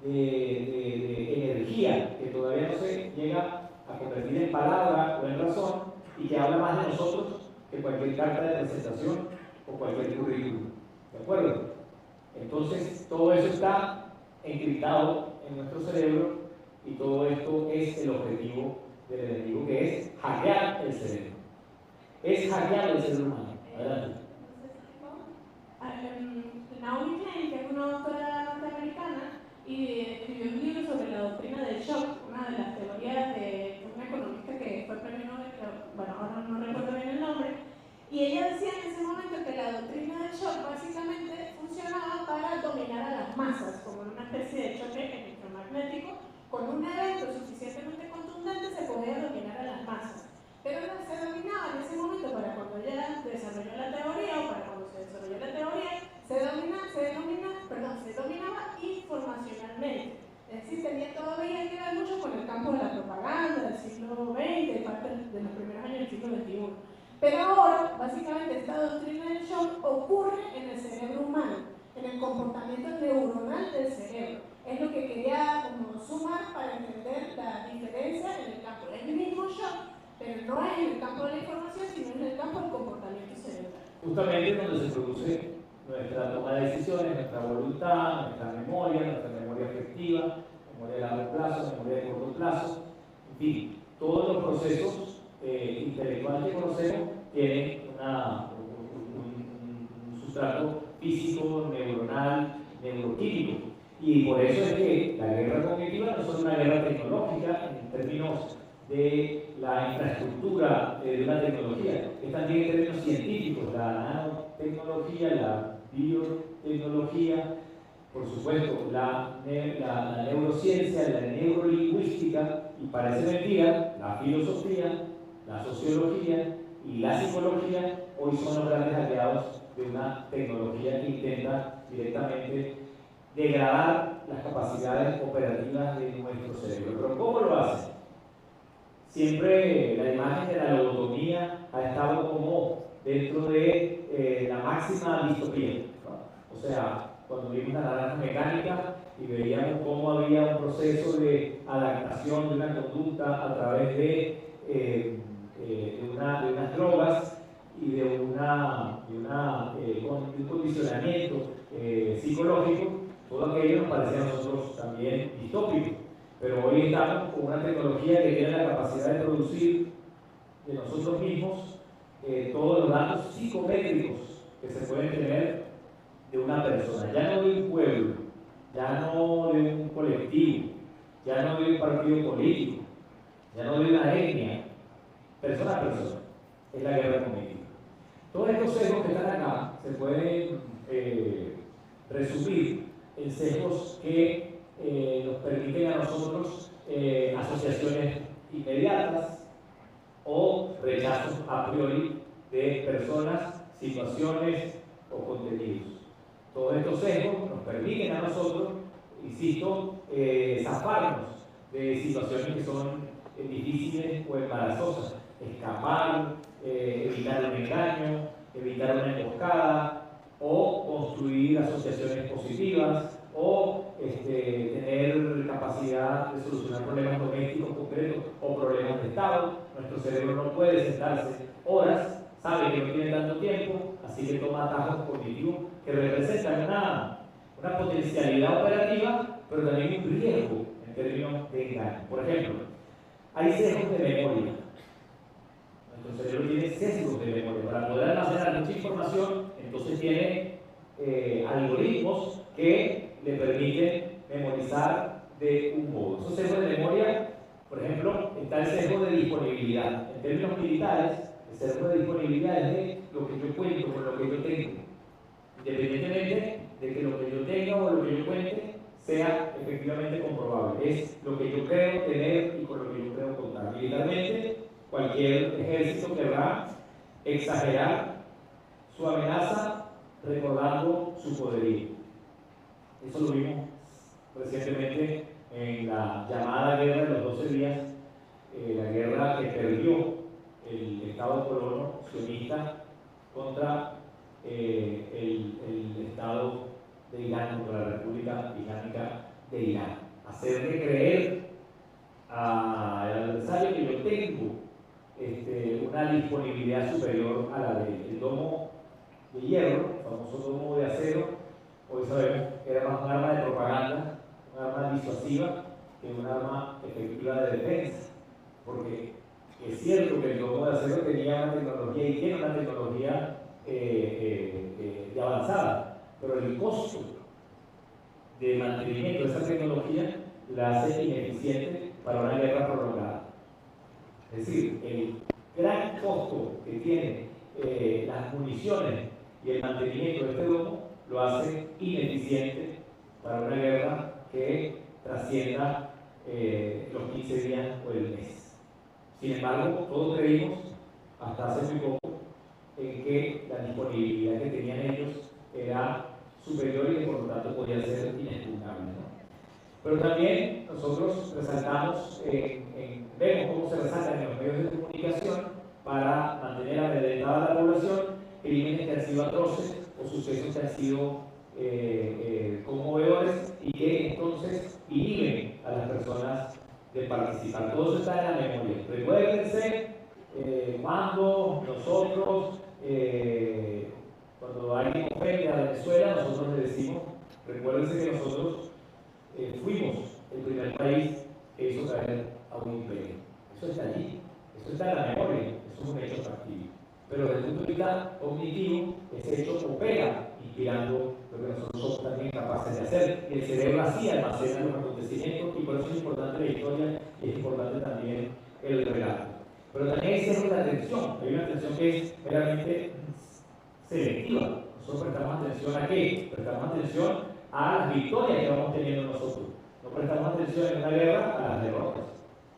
S1: de energía que todavía no se llega a convertir en palabra o en razón y que habla más de nosotros que cualquier carta de presentación o cualquier currículum. ¿De acuerdo? Entonces, todo eso está encriptado en nuestro cerebro y todo esto es el objetivo del enemigo, que es hackear el cerebro. Es hackear el cerebro humano. Adelante.
S3: Naomi Klein, que es una autora norteamericana, y escribió un libro sobre la doctrina del shock, una de las teorías de una economista que fue premio Nobel, bueno, ahora no recuerdo bien el nombre, y ella decía en ese momento que la doctrina del shock básicamente funcionaba para dominar a ahora, básicamente, esta doctrina del shock ocurre en el cerebro humano, en el comportamiento neuronal del cerebro. Es lo que quería como sumar para entender la diferencia en el campo. Es el mismo shock, pero no es en el campo de la información, sino en el campo del comportamiento cerebral.
S1: Justamente donde se produce nuestra toma de decisiones, nuestra voluntad, nuestra memoria afectiva, memoria de largo plazo, memoria de corto plazo, en fin, todos los procesos intelectuales que conocemos tienen un sustrato físico, neuronal, neuroquímico. Y por eso es que la guerra cognitiva no es solo una guerra tecnológica en términos de la infraestructura de una tecnología, es también en términos científicos, la nanotecnología, la biotecnología, por supuesto, la neurociencia, la neurolingüística, y parece mentira, la filosofía, la sociología y la psicología hoy son los grandes aliados de una tecnología que intenta directamente degradar las capacidades operativas de nuestro cerebro. Pero ¿cómo lo hace? Siempre la imagen de la lobotomía ha estado como dentro de la máxima distopía, ¿no? O sea, cuando vimos la naranja mecánica y veíamos cómo había un proceso de adaptación de una conducta a través de unas drogas y de un condicionamiento psicológico, todo aquello nos parecía a nosotros también distópico. Pero hoy estamos con una tecnología que tiene la capacidad de producir de nosotros mismos todos los datos psicométricos que se pueden tener de una persona, ya no de un pueblo, ya no de un colectivo, ya no de un partido político, ya no de una etnia, persona a persona. Es la guerra cognitiva. Todos estos sesgos que están acá se pueden resumir en sesgos que nos permiten a nosotros asociaciones inmediatas o rechazos a priori de personas, situaciones o contenidos. Todos estos sesgos nos permiten a nosotros, insisto, zafarnos de situaciones que son difíciles o embarazosas, escapar, evitar un engaño, evitar una emboscada, o construir asociaciones positivas, o tener capacidad de solucionar problemas domésticos concretos o problemas de Estado. Nuestro cerebro no puede sentarse horas, sabe que no tiene tanto tiempo, así que toma atajos cognitivos que representan una potencialidad operativa, pero también un riesgo en términos de engaño. Por ejemplo, hay sesgos de memoria. Nuestro cerebro tiene sesgos de memoria. Para poder almacenar mucha información, entonces tiene algoritmos que le permiten memorizar de un modo. Esos sesgos de memoria, por ejemplo, está el sesgo de disponibilidad. En términos militares, el sesgo de disponibilidad es de lo que yo cuento con lo que yo tengo, independientemente de que lo que yo tenga o lo que yo cuente sea efectivamente comprobable. Es lo que yo creo tener y con lo que yo creo contar. Militarmente, cualquier ejército querrá exagerar su amenaza recordando su poderío. Eso lo vimos recientemente en la llamada guerra de los 12 días, la guerra que perdió el Estado colono sionista contra el Estado de Irán, contra la República Islámica de Irán. Hacerle creer al adversario que yo tengo una disponibilidad superior a la de él. El domo de hierro, el famoso domo de acero, hoy sabemos que era más un arma de propaganda, un arma disuasiva que un arma efectiva de defensa, porque es cierto que el domo de acero tenía una tecnología y tiene una tecnología de avanzada, pero el costo de mantenimiento de esa tecnología la hace ineficiente para una guerra prolongada. Es decir, el gran costo que tiene las municiones y el mantenimiento de este domo lo hace ineficiente para una guerra que trascienda los 15 días o el mes. Sin embargo, todos creímos, hasta hace muy poco, en que la disponibilidad que tenían ellos era superior y que por lo tanto podía ser inexpugnable, ¿no? Pero también nosotros resaltamos, vemos cómo se resaltan en los medios de comunicación para mantener amedrentada a la que han sido conmovedores y que entonces inhiben a las personas de participar. Todo eso está en la memoria. Recuérdense cuando nosotros, cuando alguien ofende a Venezuela, nosotros le decimos, recuérdense que nosotros fuimos el primer país que hizo caer a un imperio. Eso está allí, eso está en la memoria, eso es un hecho factible. Pero desde el punto de vista cognitivo, ese hecho opera inspirando lo que nosotros somos también capaces de hacer. Y el cerebro así almacena los acontecimientos, y por eso es importante la historia y es importante también el relato. Pero también hay sesgo de atención. Hay una atención que es meramente selectiva. Nosotros prestamos atención a qué? Prestamos atención a las victorias que vamos teniendo nosotros. No prestamos atención en una guerra a las derrotas.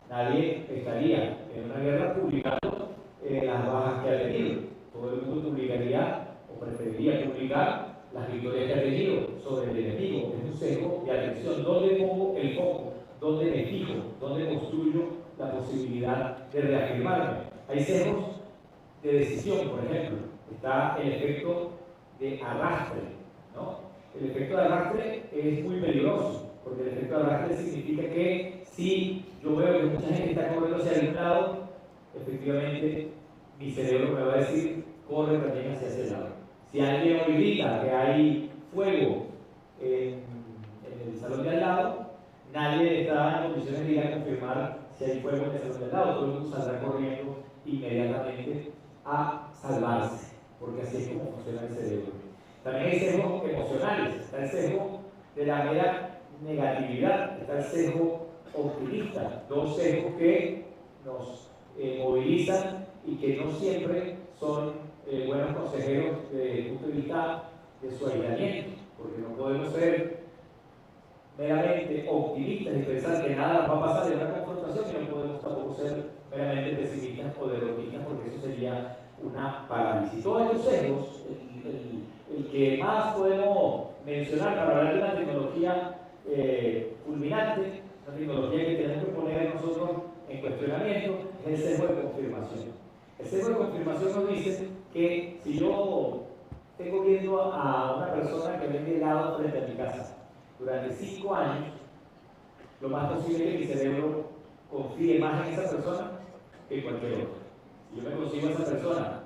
S1: Nadie estaría en una guerra publicando las bajas que ha tenido. Todo el mundo publicaría o preferiría publicar las victorias que ha tenido sobre el enemigo. Es un sesgo de atención. ¿Dónde pongo el foco? ¿Dónde me fijo? ¿Dónde construyo la posibilidad de reafirmarme? Hay sesgos de decisión, por ejemplo. Está el efecto de arrastre, ¿no? El efecto de arrastre es muy peligroso, porque el efecto de arrastre significa que si yo veo que mucha gente está corriendo hacia algún lado, efectivamente mi cerebro me va a decir, corre también hacia ese lado. Si alguien hoy grita que hay fuego en el salón de al lado, nadie está en condiciones de ir a confirmar si hay fuego en el salón de al lado. Todo el mundo saldrá corriendo inmediatamente a salvarse, porque así es como funciona el cerebro. También hay sesgos emocionales. Está el sesgo de la mera negatividad, está el sesgo optimista. Dos sesgos que nos movilizan y que no siempre son buenos consejeros desde el punto de vista de su aislamiento, porque no podemos ser meramente optimistas y pensar que nada va a pasar en una confrontación, y no podemos tampoco ser meramente pesimistas o derrotistas, porque eso sería una parálisis. Todos estos sesgos, el que más podemos mencionar para hablar de una tecnología fulminante, una tecnología que tenemos que poner nosotros en cuestionamiento, es el sesgo de confirmación. El sesgo de confirmación nos dice que si yo tengo viendo a una persona que vende helado frente a mi casa durante 5 años, lo más posible es que mi cerebro confíe más en esa persona que en cualquier otra. Si yo me consigo a esa persona,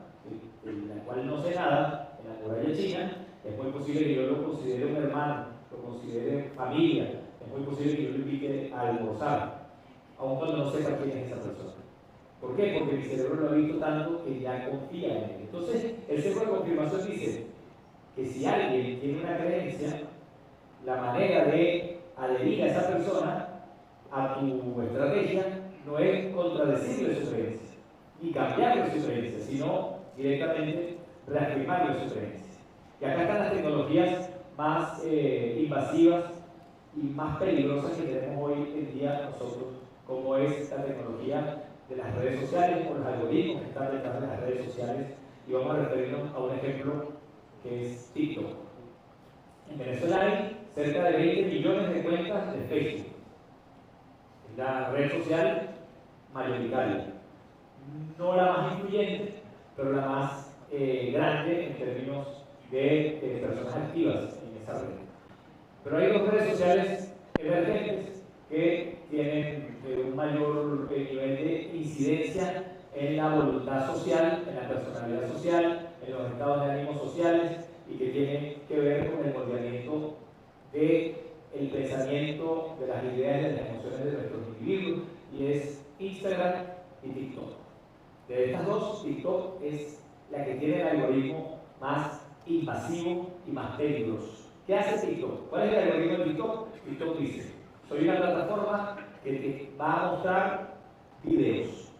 S1: de la cual no sé nada, en la muralla china, es muy posible que yo lo considere un hermano, lo considere familia, es muy posible que yo lo invite a almorzar, aun cuando no sepa quién es esa persona. ¿Por qué? Porque mi cerebro lo ha visto tanto que ya confía en él. Entonces, el sesgo de confirmación dice que si alguien tiene una creencia, la manera de adherir a esa persona a tu estrategia no es contradecirle su creencia y cambiarle su creencia, sino directamente reafirmarle su creencia. Y acá están las tecnologías más invasivas y más peligrosas que tenemos hoy en día nosotros, como es la tecnología de las redes sociales o los algoritmos que están detrás de las redes sociales, y vamos a referirnos a un ejemplo que es TikTok. En Venezuela hay cerca de 20 millones de cuentas de Facebook. Es la red social mayoritaria. No la más influyente, pero la más grande en términos de personas activas en esa red. Pero hay dos redes sociales emergentes que tienen un mayor nivel de incidencia en la voluntad social, en la personalidad social, en los estados de ánimo sociales, y que tienen que ver con el moldeamiento del pensamiento, de las ideas y de las emociones de nuestros individuos, y es Instagram y TikTok. De estas dos, TikTok es la que tiene el algoritmo más invasivo y más peligroso. ¿Qué hace TikTok? ¿Cuál es el algoritmo de TikTok? TikTok dice: soy una plataforma que te va a mostrar videos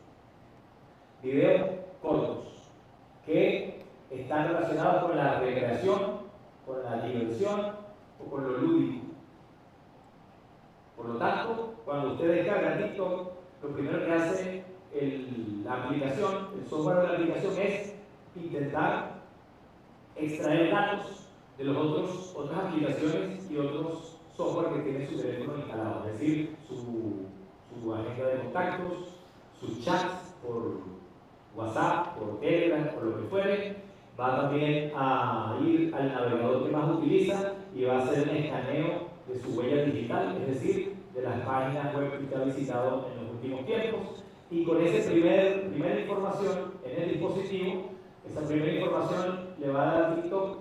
S1: cortos, que están relacionados con la recreación, con la diversión o con lo lúdico. Por lo tanto, cuando usted descarga TikTok, lo primero que hace la aplicación, el software de la aplicación, es intentar extraer datos de las otras aplicaciones y otros software que tiene su teléfono instalado, es decir, su agenda de contactos, sus chats por WhatsApp, por Telegram, por lo que fuere. va también a ir al navegador que más utiliza y va a hacer un escaneo de su huella digital, es decir, de las páginas web que usted ha visitado en los últimos tiempos. Y con esa primera información en el dispositivo, esa primera información le va a dar a TikTok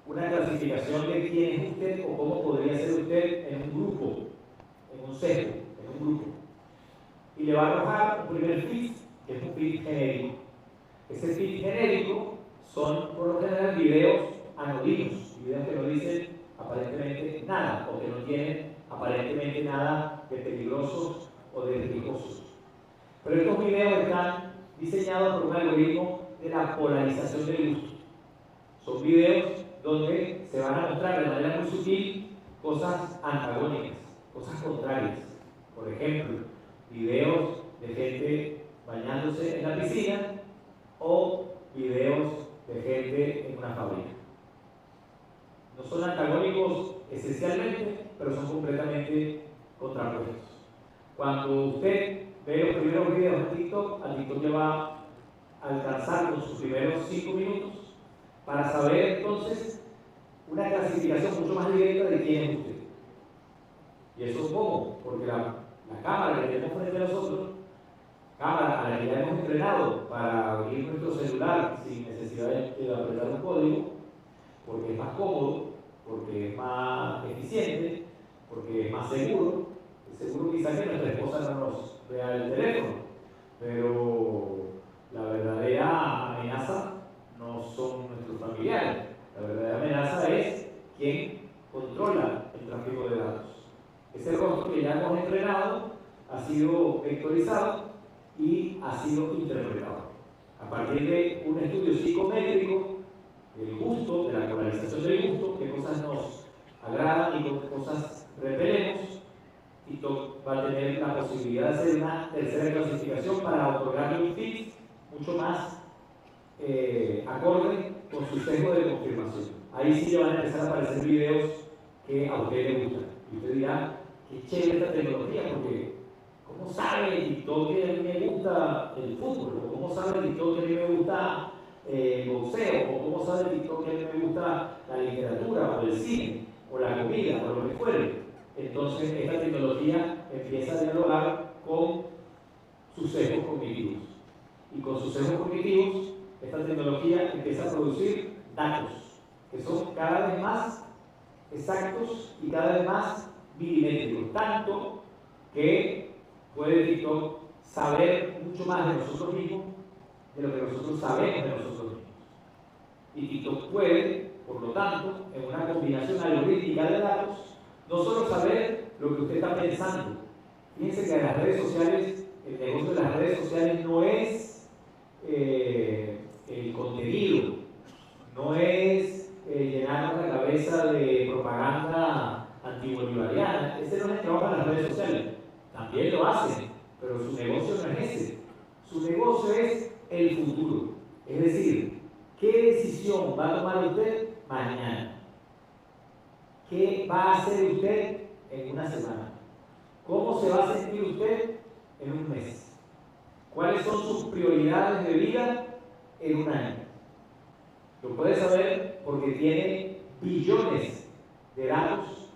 S1: una clasificación de quién es usted o cómo podría ser usted en un grupo, en un sesgo, en un grupo. Y le va a arrojar un primer feed, que es un feed genérico. Ese feed genérico son por lo general videos anodinos, videos que no dicen aparentemente nada o que no tienen aparentemente nada de peligrosos o de riesgosos. Pero estos videos están diseñados por un algoritmo de la polarización del gusto. Son videos donde se van a mostrar de manera muy sutil cosas antagónicas, cosas contrarias. Por ejemplo, videos de gente bañándose en la piscina o videos de gente en una fábrica. No son antagónicos esencialmente, pero son completamente contrapuestos. Cuando usted ve los primeros videos de TikTok, a TikTok le va a alcanzar con sus primeros 5 minutos para saber entonces una clasificación mucho más directa de quién es usted. ¿Y eso cómo? Porque la cámara que tenemos frente a nosotros, cámara a la que ya hemos entrenado para abrir nuestro celular sin necesidad de apretar un código, porque es más cómodo, porque es más eficiente, porque es más seguro. Es seguro quizás que nuestra esposa no nos vea el teléfono, pero la verdadera amenaza no son nuestros familiares. La verdadera amenaza es quien controla el tráfico de datos. Ese rostro que ya hemos entrenado ha sido vectorizado y ha sido interpretado. A partir de un estudio psicométrico del gusto, de la polarización del gusto, qué cosas nos agradan y qué cosas repelemos, TikTok va a tener la posibilidad de hacer una tercera clasificación para otorgarle un feed mucho más acorde con su sesgo de confirmación. Ahí sí le van a empezar a aparecer videos que a usted le gustan. Y usted dirá, qué chévere esta tecnología, porque ¿cómo sabe TikTok que a mí me gusta el fútbol? ¿O cómo sabe TikTok que a mí me gusta el boxeo? ¿O cómo sabe TikTok que a mí me gusta la literatura, o el cine, o la comida, o lo que fuere? Entonces esta tecnología empieza a dialogar con sus sesgos cognitivos. Y con sus sesgos cognitivos, esta tecnología empieza a producir datos que son cada vez más exactos y cada vez más milimétricos, tanto que puede TikTok saber mucho más de nosotros mismos de lo que nosotros sabemos de nosotros mismos. Y TikTok puede, por lo tanto, en una combinación algorítmica de datos, no solo saber lo que usted está pensando. Fíjense que en las redes sociales, el negocio de las redes sociales no es el contenido, no es llenarnos la cabeza de propaganda antibolivariana. Ese no es el trabajo de las redes sociales. También lo hacen, pero su negocio no es ese. Su negocio es el futuro. Es decir, ¿qué decisión va a tomar usted mañana? ¿Qué va a hacer usted en una semana? ¿Cómo se va a sentir usted en un mes? ¿Cuáles son sus prioridades de vida en un año? Lo puede saber porque tiene billones de datos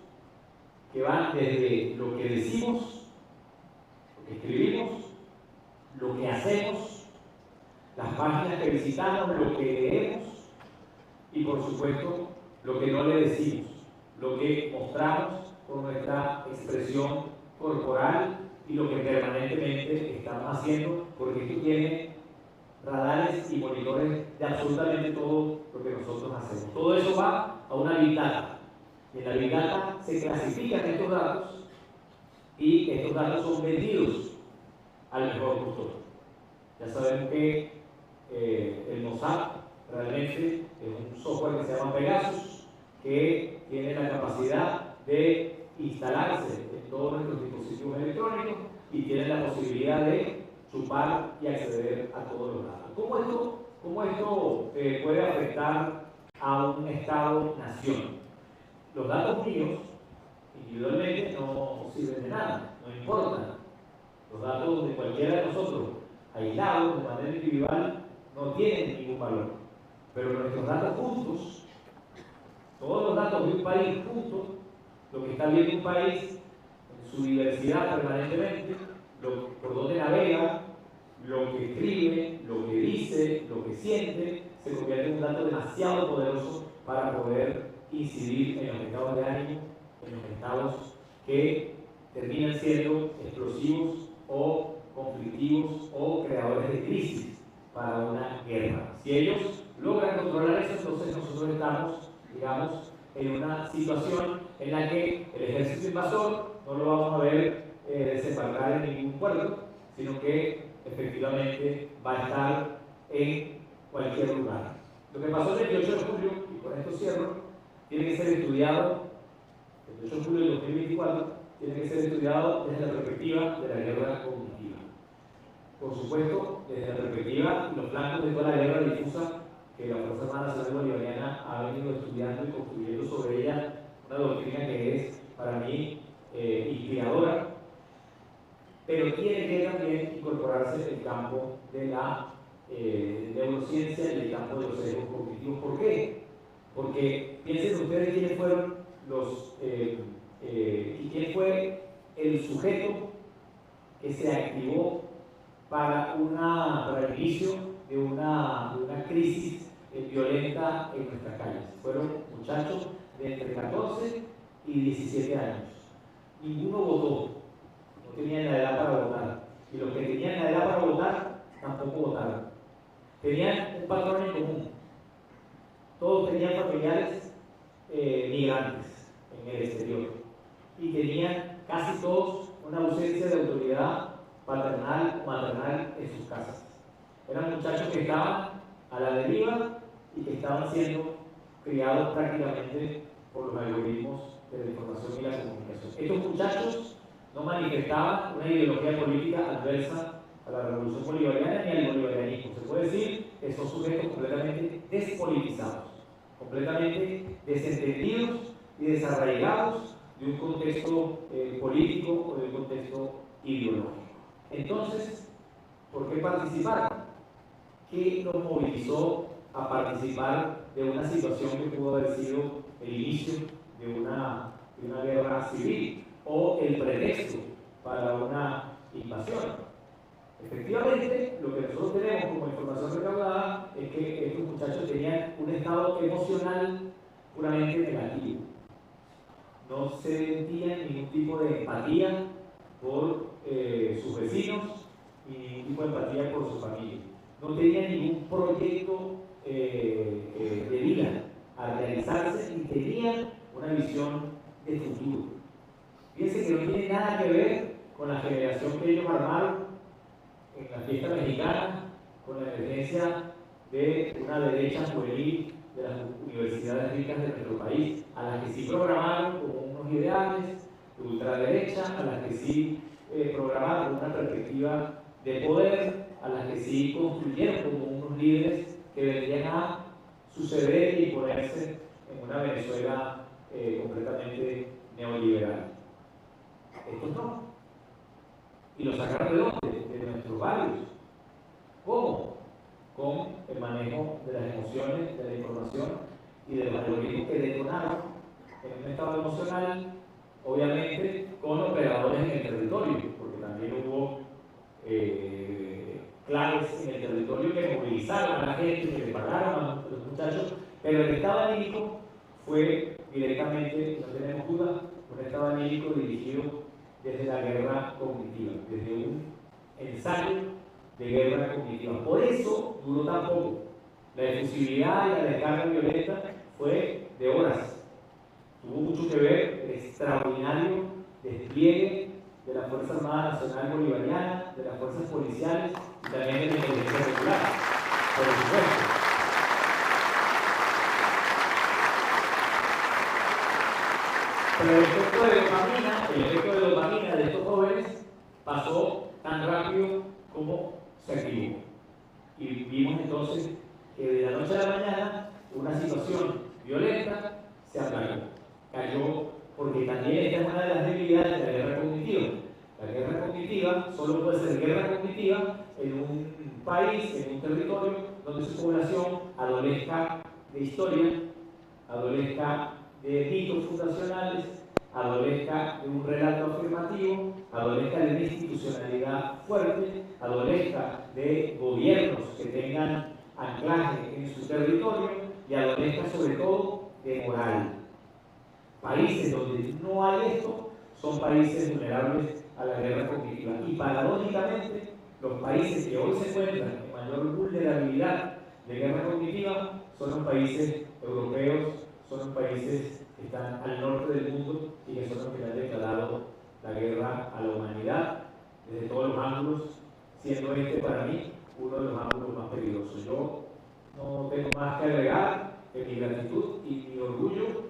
S1: que van desde lo que decimos, lo que escribimos, lo que hacemos, las páginas que visitamos, lo que leemos y por supuesto lo que no le decimos, lo que mostramos con nuestra expresión corporal y lo que permanentemente estamos haciendo, porque esto tiene radares y monitores de absolutamente todo lo que nosotros hacemos. Todo eso va a una Big Data. Y en la Big Data se clasifican estos datos y estos datos son vendidos al mejor postor. Ya sabemos que el Mossad realmente es un software que se llama Pegasus, que tiene la capacidad de instalarse en todos nuestros dispositivos electrónicos y tiene la posibilidad de chupar y acceder a todos los datos. ¿Cómo esto puede afectar a un Estado-nación? Los datos míos individualmente no sirven de nada, no importan. Los datos de cualquiera de nosotros, aislados de manera individual, no tienen ningún valor. Pero nuestros datos juntos, todos los datos de un país juntos, lo que está viendo un país en su diversidad permanentemente, por donde navega, lo que escribe, lo que dice, lo que siente, se convierte en un dato demasiado poderoso para poder incidir en los estados de ánimo, en los estados que terminan siendo explosivos o conflictivos o creadores de crisis para una guerra. Si ellos logran controlar eso, entonces nosotros estamos, digamos, en una situación en la que el ejército invasor no lo vamos a ver desembarcar en ningún puerto, sino que efectivamente va a estar en cualquier lugar. Lo que pasó el 28 de julio, y con esto cierro, tiene que ser estudiado, el 28 de julio de 2024, tiene que ser estudiado desde la perspectiva de la guerra cognitiva. Por supuesto, desde la perspectiva y los flancos de toda la guerra difusa que la Fuerza Armada Nacional Bolivariana ha venido estudiando y construyendo sobre ella una doctrina que es, para mí, inspiradora, pero tiene que también incorporarse el campo de la neurociencia y el campo de los sesgos cognitivos. ¿Por qué? Porque piensen ustedes quiénes fueron y quién fue el sujeto que se activó para el inicio de una crisis violenta en nuestras calles. Fueron muchachos de entre 14 y 17 años. Ninguno votó, no tenían la edad para votar. Y los que tenían la edad para votar tampoco votaron. Tenían un patrón en común. Todos tenían familiares migrantes en el exterior. Y tenían casi todos una ausencia de autoridad paternal o maternal en sus casas. Eran muchachos que estaban a la deriva y que estaban siendo criados prácticamente por los algoritmos de la información y la comunicación. Estos muchachos no manifestaban una ideología política adversa a la revolución bolivariana ni al bolivarianismo. Se puede decir que son sujetos completamente despolitizados, completamente desentendidos y desarraigados de un contexto político o de un contexto ideológico. Entonces, ¿por qué participar? ¿Qué nos movilizó a participar de una situación que pudo haber sido el inicio de una guerra civil o el pretexto para una invasión? Efectivamente, lo que nosotros tenemos como información recaudada es que estos muchachos tenían un estado emocional puramente negativo. No sentían ningún tipo de empatía por sus vecinos y ningún tipo de empatía por su familia. No tenían ningún proyecto de vida a realizarse y tenían una visión de futuro. Fíjense que no tiene nada que ver con la generación que ellos armaron en la fiesta mexicana, con la emergencia de una derecha juvenil de las universidades ricas de nuestro país, a las que sí programaron como unos ideales de ultraderecha, a las que sí programaron una perspectiva de poder, a las que sí construyeron como unos líderes que vendrían a suceder y ponerse en una Venezuela completamente neoliberal. Estos no. ¿Y los sacaron de dónde? De nuestros barrios. ¿Cómo? Con el manejo de las emociones, de la información y de los algoritmos que detonaron en un estado emocional, obviamente con operadores en el territorio, porque también hubo claves en el territorio que movilizaron a la gente, que le pagaron a los muchachos, pero el estado anímico fue directamente, no tenemos duda, un estado anímico dirigido desde la guerra cognitiva, desde un ensayo de guerra cognitiva. Por eso duró tan poco. La efusividad y la descarga violenta fue de horas. Tuvo mucho que ver el extraordinario despliegue de la Fuerza Armada Nacional Bolivariana, de las fuerzas policiales y también de la inteligencia regular, por supuesto. Pero el efecto de dopamina de estos jóvenes pasó tan rápido como se activó. Y vimos entonces que de la noche a la mañana una situación violenta se apagó, cayó, porque también esta es una de las debilidades de la guerra cognitiva. La guerra cognitiva solo puede ser guerra cognitiva en un país, en un territorio, donde su población adolezca de historia, adolezca de mitos fundacionales, adolezca de un relato afirmativo, adolezca de una institucionalidad fuerte, adolezca de gobiernos que tengan anclaje en su territorio y adolezca sobre todo de moral. Países donde no hay esto son países vulnerables a la guerra cognitiva. Y paradójicamente, los países que hoy se encuentran en mayor vulnerabilidad de guerra cognitiva son los países europeos, son los países que están al norte del mundo y que son los que han declarado la guerra a la humanidad desde todos los ángulos, siendo este para mí uno de los ángulos más peligrosos. Yo no tengo más que agregar que mi gratitud y mi orgullo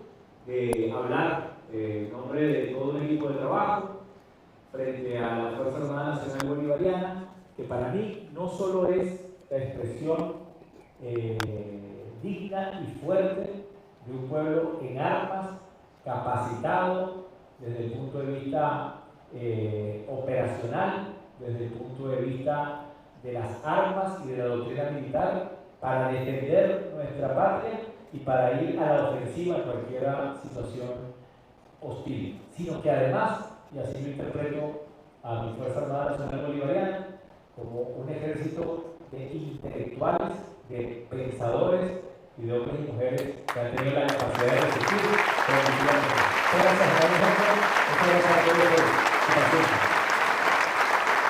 S1: de hablar en nombre de todo un equipo de trabajo frente a la Fuerza Armada Nacional Bolivariana, que para mí no solo es la expresión digna y fuerte de un pueblo en armas, capacitado desde el punto de vista operacional, desde el punto de vista de las armas y de la doctrina militar, para defender nuestra patria y para ir a la ofensiva en cualquier situación hostil, sino que además, y así lo interpreto a mi Fuerza Armada Nacional Bolivariana, como un ejército de intelectuales, de pensadores y de hombres y mujeres que han tenido la capacidad de resistir. Gracias a todos.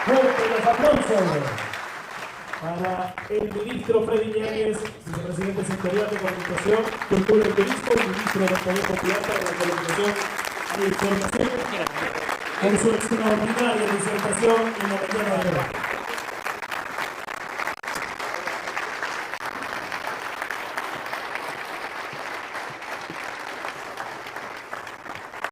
S4: Fuertes los aplausos para el ministro Freddy Yáñez, vicepresidente sectorial de Comunicación, Cultura y Turismo y ministro del Poder Popular para la Comunicación y Información, por su extraordinaria disertación en la mañana de hoy.